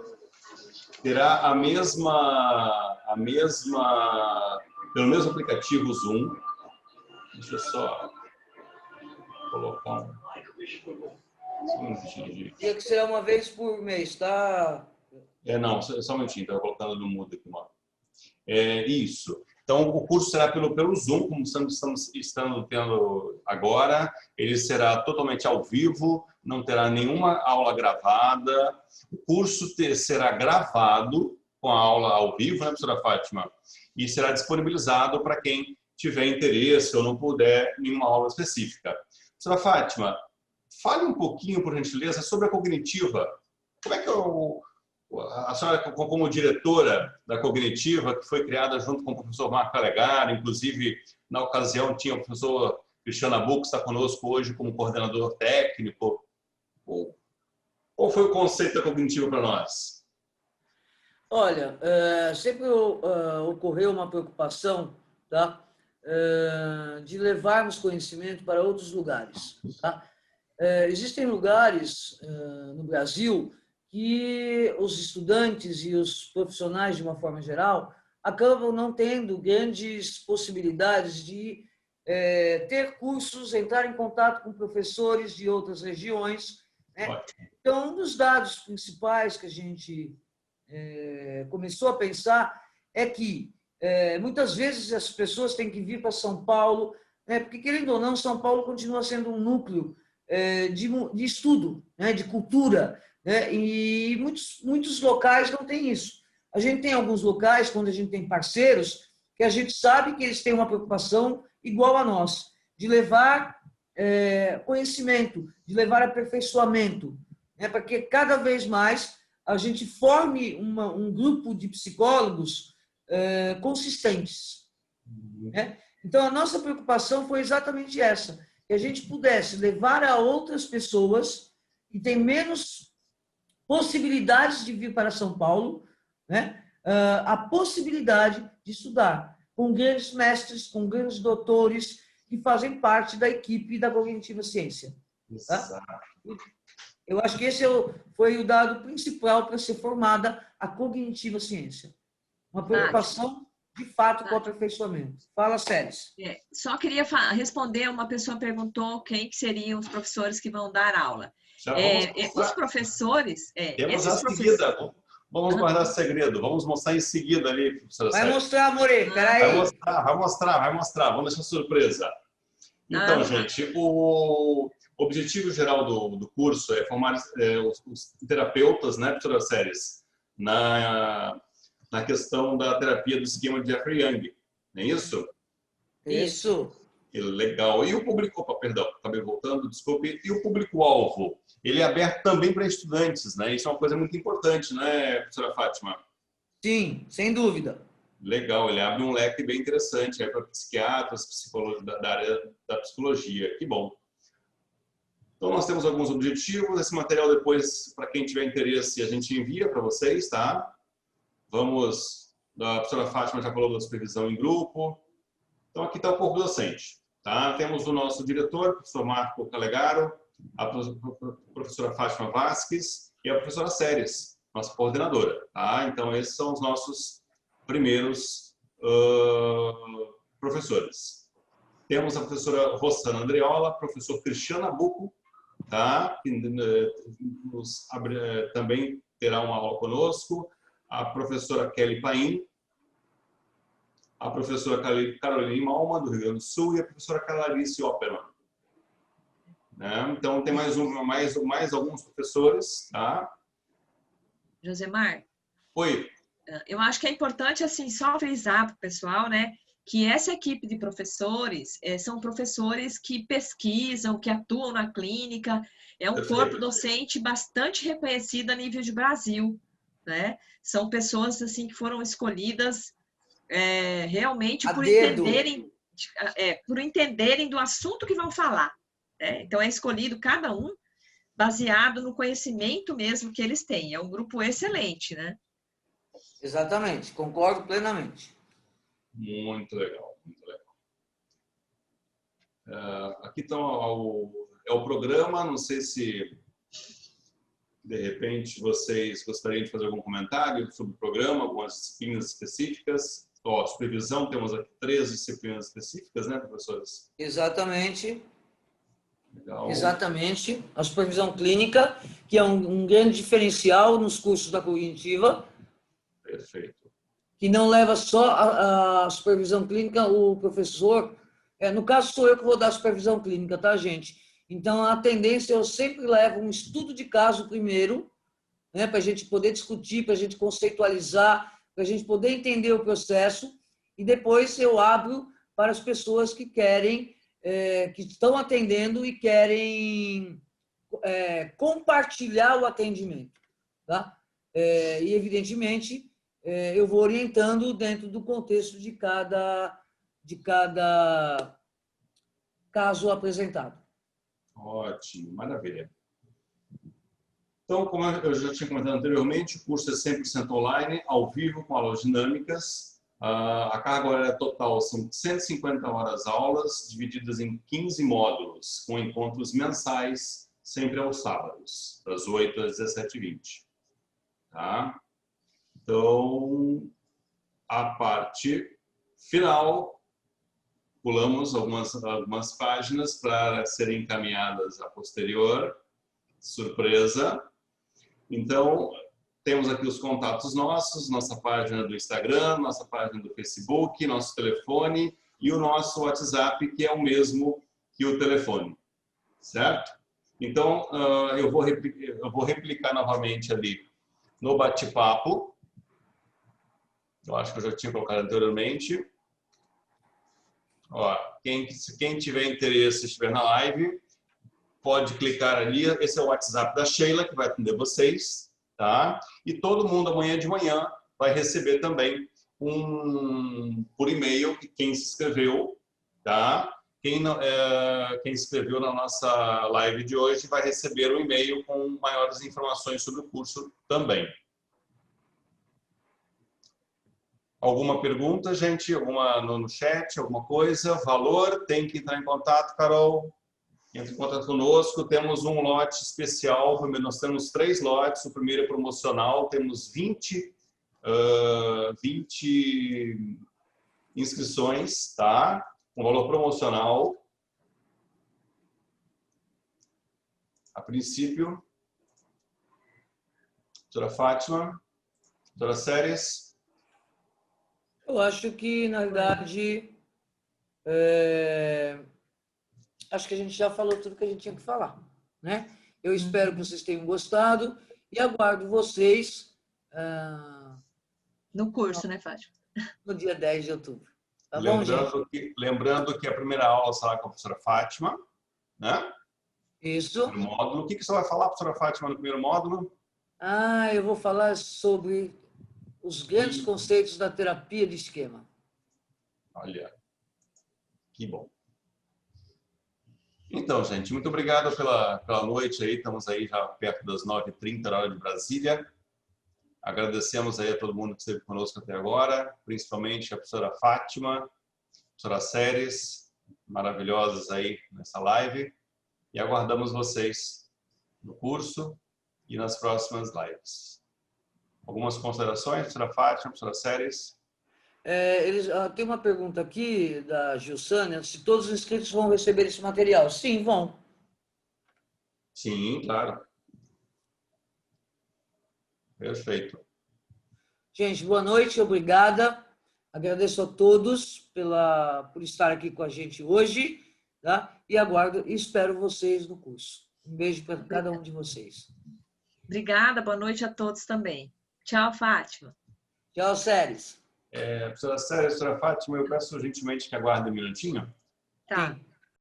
terá pelo mesmo aplicativo Zoom. Deixa eu só colocar Tinha que ser uma vez por mês, tá? Não, só um minutinho, estava colocando no mudo aqui, mano. Isso. Então, o curso será pelo Zoom, como estamos tendo agora. Ele será totalmente ao vivo, não terá nenhuma aula gravada. O curso será gravado com a aula ao vivo, né, professora Fátima? E será disponibilizado para quem tiver interesse ou não puder nenhuma aula específica. Professora Fátima, fale um pouquinho, por gentileza, sobre a cognitiva. Como é que a senhora, como diretora da cognitiva, que foi criada junto com o professor Marco Alegara, inclusive, na ocasião, tinha o professor Cristiano Abu, que está conosco hoje como coordenador técnico. Qual foi o conceito da cognitiva para nós? Olha, sempre ocorreu uma preocupação, tá? De levarmos conhecimento para outros lugares. Tá? Existem lugares no Brasil que os estudantes e os profissionais, de uma forma geral, acabam não tendo grandes possibilidades de ter cursos, entrar em contato com professores de outras regiões, né? Então, um dos dados principais que a gente começou a pensar é que muitas vezes as pessoas têm que vir para São Paulo né? Porque, querendo ou não, São Paulo continua sendo um núcleo de estudo, né? De cultura, né? E muitos locais não têm isso. A gente tem alguns locais, quando a gente tem parceiros, que a gente sabe que eles têm uma preocupação igual a nós, de levar conhecimento, de levar aperfeiçoamento, né? Para que cada vez mais a gente forme um grupo de psicólogos consistentes, né? Então, a nossa preocupação foi exatamente essa, que a gente pudesse levar a outras pessoas que têm menos possibilidades de vir para São Paulo, né? A possibilidade de estudar com grandes mestres, com grandes doutores que fazem parte da equipe da Cognitiva Ciência. Tá? Eu acho que esse foi o dado principal para ser formada a Cognitiva Ciência. Uma preocupação, de fato, com o aperfeiçoamento. Fala, Séries. Só queria responder, uma pessoa perguntou quem que seriam os professores que vão dar aula. Os professores... Temos já seguida. Vamos guardar segredo. Vamos mostrar em seguida ali, professora Vai Séries. mostrar, More. Peraí. Vai mostrar. Vamos deixar surpresa. Então, gente, o objetivo geral do curso é formar os terapeutas, né, professora Séries, na questão da terapia do esquema de Jeffrey Young. Não é isso? Isso. Legal. E o público... Opa, perdão, acabei voltando, desculpe. E o público-alvo? Ele é aberto também para estudantes, né? Isso é uma coisa muito importante, né, professora Fátima? Sim, sem dúvida. Legal, ele abre um leque bem interessante para psiquiatras, psicólogos da área da psicologia. Que bom. Então, nós temos alguns objetivos. Esse material depois, para quem tiver interesse, a gente envia para vocês, tá? A professora Fátima já falou da supervisão em grupo. Então, aqui está o corpo docente, tá? Temos o nosso diretor, o professor Marco Calegaro, a professora Fátima Vasques e a professora Séries, nossa coordenadora, tá? Então, esses são os nossos primeiros professores. Temos a professora Rossana Andreola, professor Cristiano Nabuco, tá? Que também terá uma aula conosco, a professora Kelly Paim, a professora Caroline Malma, do Rio Grande do Sul, e a professora Clarice Opperman. Né? Então, tem mais alguns professores, tá? Josemar? Oi. Eu acho que é importante, assim, só frisar para o pessoal, né, que essa equipe de professores são professores que pesquisam, que atuam na clínica, é um corpo docente bastante reconhecido a nível de Brasil, né? São pessoas, assim, que foram escolhidas realmente por entenderem do assunto que vão falar. Né? Então, é escolhido cada um baseado no conhecimento mesmo que eles têm. É um grupo excelente, né? Exatamente, concordo plenamente. Muito legal, muito legal. Aqui então é o programa, não sei se de repente vocês gostariam de fazer algum comentário sobre o programa, algumas disciplinas específicas. Supervisão, temos aqui 3 disciplinas específicas, né, professores? Exatamente. Legal. Exatamente. A supervisão clínica, que é um grande diferencial nos cursos da cognitiva. Perfeito. Que não leva só a supervisão clínica, o professor... no caso, sou eu que vou dar a supervisão clínica, tá, gente? Então, a tendência, eu sempre levo um estudo de caso primeiro, né, para a gente poder discutir, para a gente conceitualizar, para a gente poder entender o processo, e depois eu abro para as pessoas que querem, que estão atendendo e querem compartilhar o atendimento. Tá? E, evidentemente, eu vou orientando dentro do contexto de cada caso apresentado. Ótimo, maravilha. Então, como eu já tinha comentado anteriormente, o curso é 100% online, ao vivo, com aulas dinâmicas. A carga horária total são 150 horas aulas, divididas em 15 módulos, com encontros mensais, sempre aos sábados, das 8 às 17h20. Tá? Então, a parte final, pulamos algumas páginas para serem encaminhadas a posterior. Surpresa. Então, temos aqui os contatos nossos, nossa página do Instagram, nossa página do Facebook, nosso telefone. e o nosso WhatsApp, que é o mesmo que o telefone, certo? Então, eu vou replicar novamente ali no bate-papo. Eu acho que eu já tinha colocado anteriormente. Ó, quem tiver interesse, estiver na live, pode clicar ali. Esse é o WhatsApp da Sheila, que vai atender vocês, tá? E todo mundo amanhã de manhã vai receber também por e-mail quem se inscreveu, tá? Quem se inscreveu na nossa live de hoje vai receber um e-mail com maiores informações sobre o curso também. Alguma pergunta, gente? Alguma no chat? Alguma coisa? Valor? Tem que entrar em contato, Carol. Entre em contato conosco. Temos um lote especial. Nós temos 3 lotes. O primeiro é promocional. Temos 20 inscrições, tá? Um valor promocional. A princípio, doutora Fátima, doutora Séries. Eu acho que, na verdade, acho que a gente já falou tudo que a gente tinha que falar, né? Eu espero que vocês tenham gostado e aguardo vocês No curso, né, Fátima? no dia 10 de outubro. Tá bom, gente? Lembrando que a primeira aula será com a professora Fátima, né? Isso. No módulo. O que você vai falar, professora Fátima, no primeiro módulo? Eu vou falar sobre os grandes conceitos da terapia de esquema. Olha, que bom. Então, gente, muito obrigado pela noite aí. Estamos aí já perto das 9h30, hora de Brasília. Agradecemos aí a todo mundo que esteve conosco até agora, principalmente a professora Fátima, a professora Séries, maravilhosas aí nessa live. E aguardamos vocês no curso e nas próximas lives. Algumas considerações, professora Fátima, professora Séries? Tem uma pergunta aqui da Gilsânia, se todos os inscritos vão receber esse material. Sim, vão. Sim, claro. Perfeito. Gente, boa noite, obrigada. Agradeço a todos por estar aqui com a gente hoje, tá? E aguardo e espero vocês no curso. Um beijo para cada um de vocês. Obrigada, boa noite a todos também. Tchau, Fátima. Tchau, Séries. Professora Séries, professora Fátima, eu peço gentilmente que aguardem um minutinho. Tá. Sim.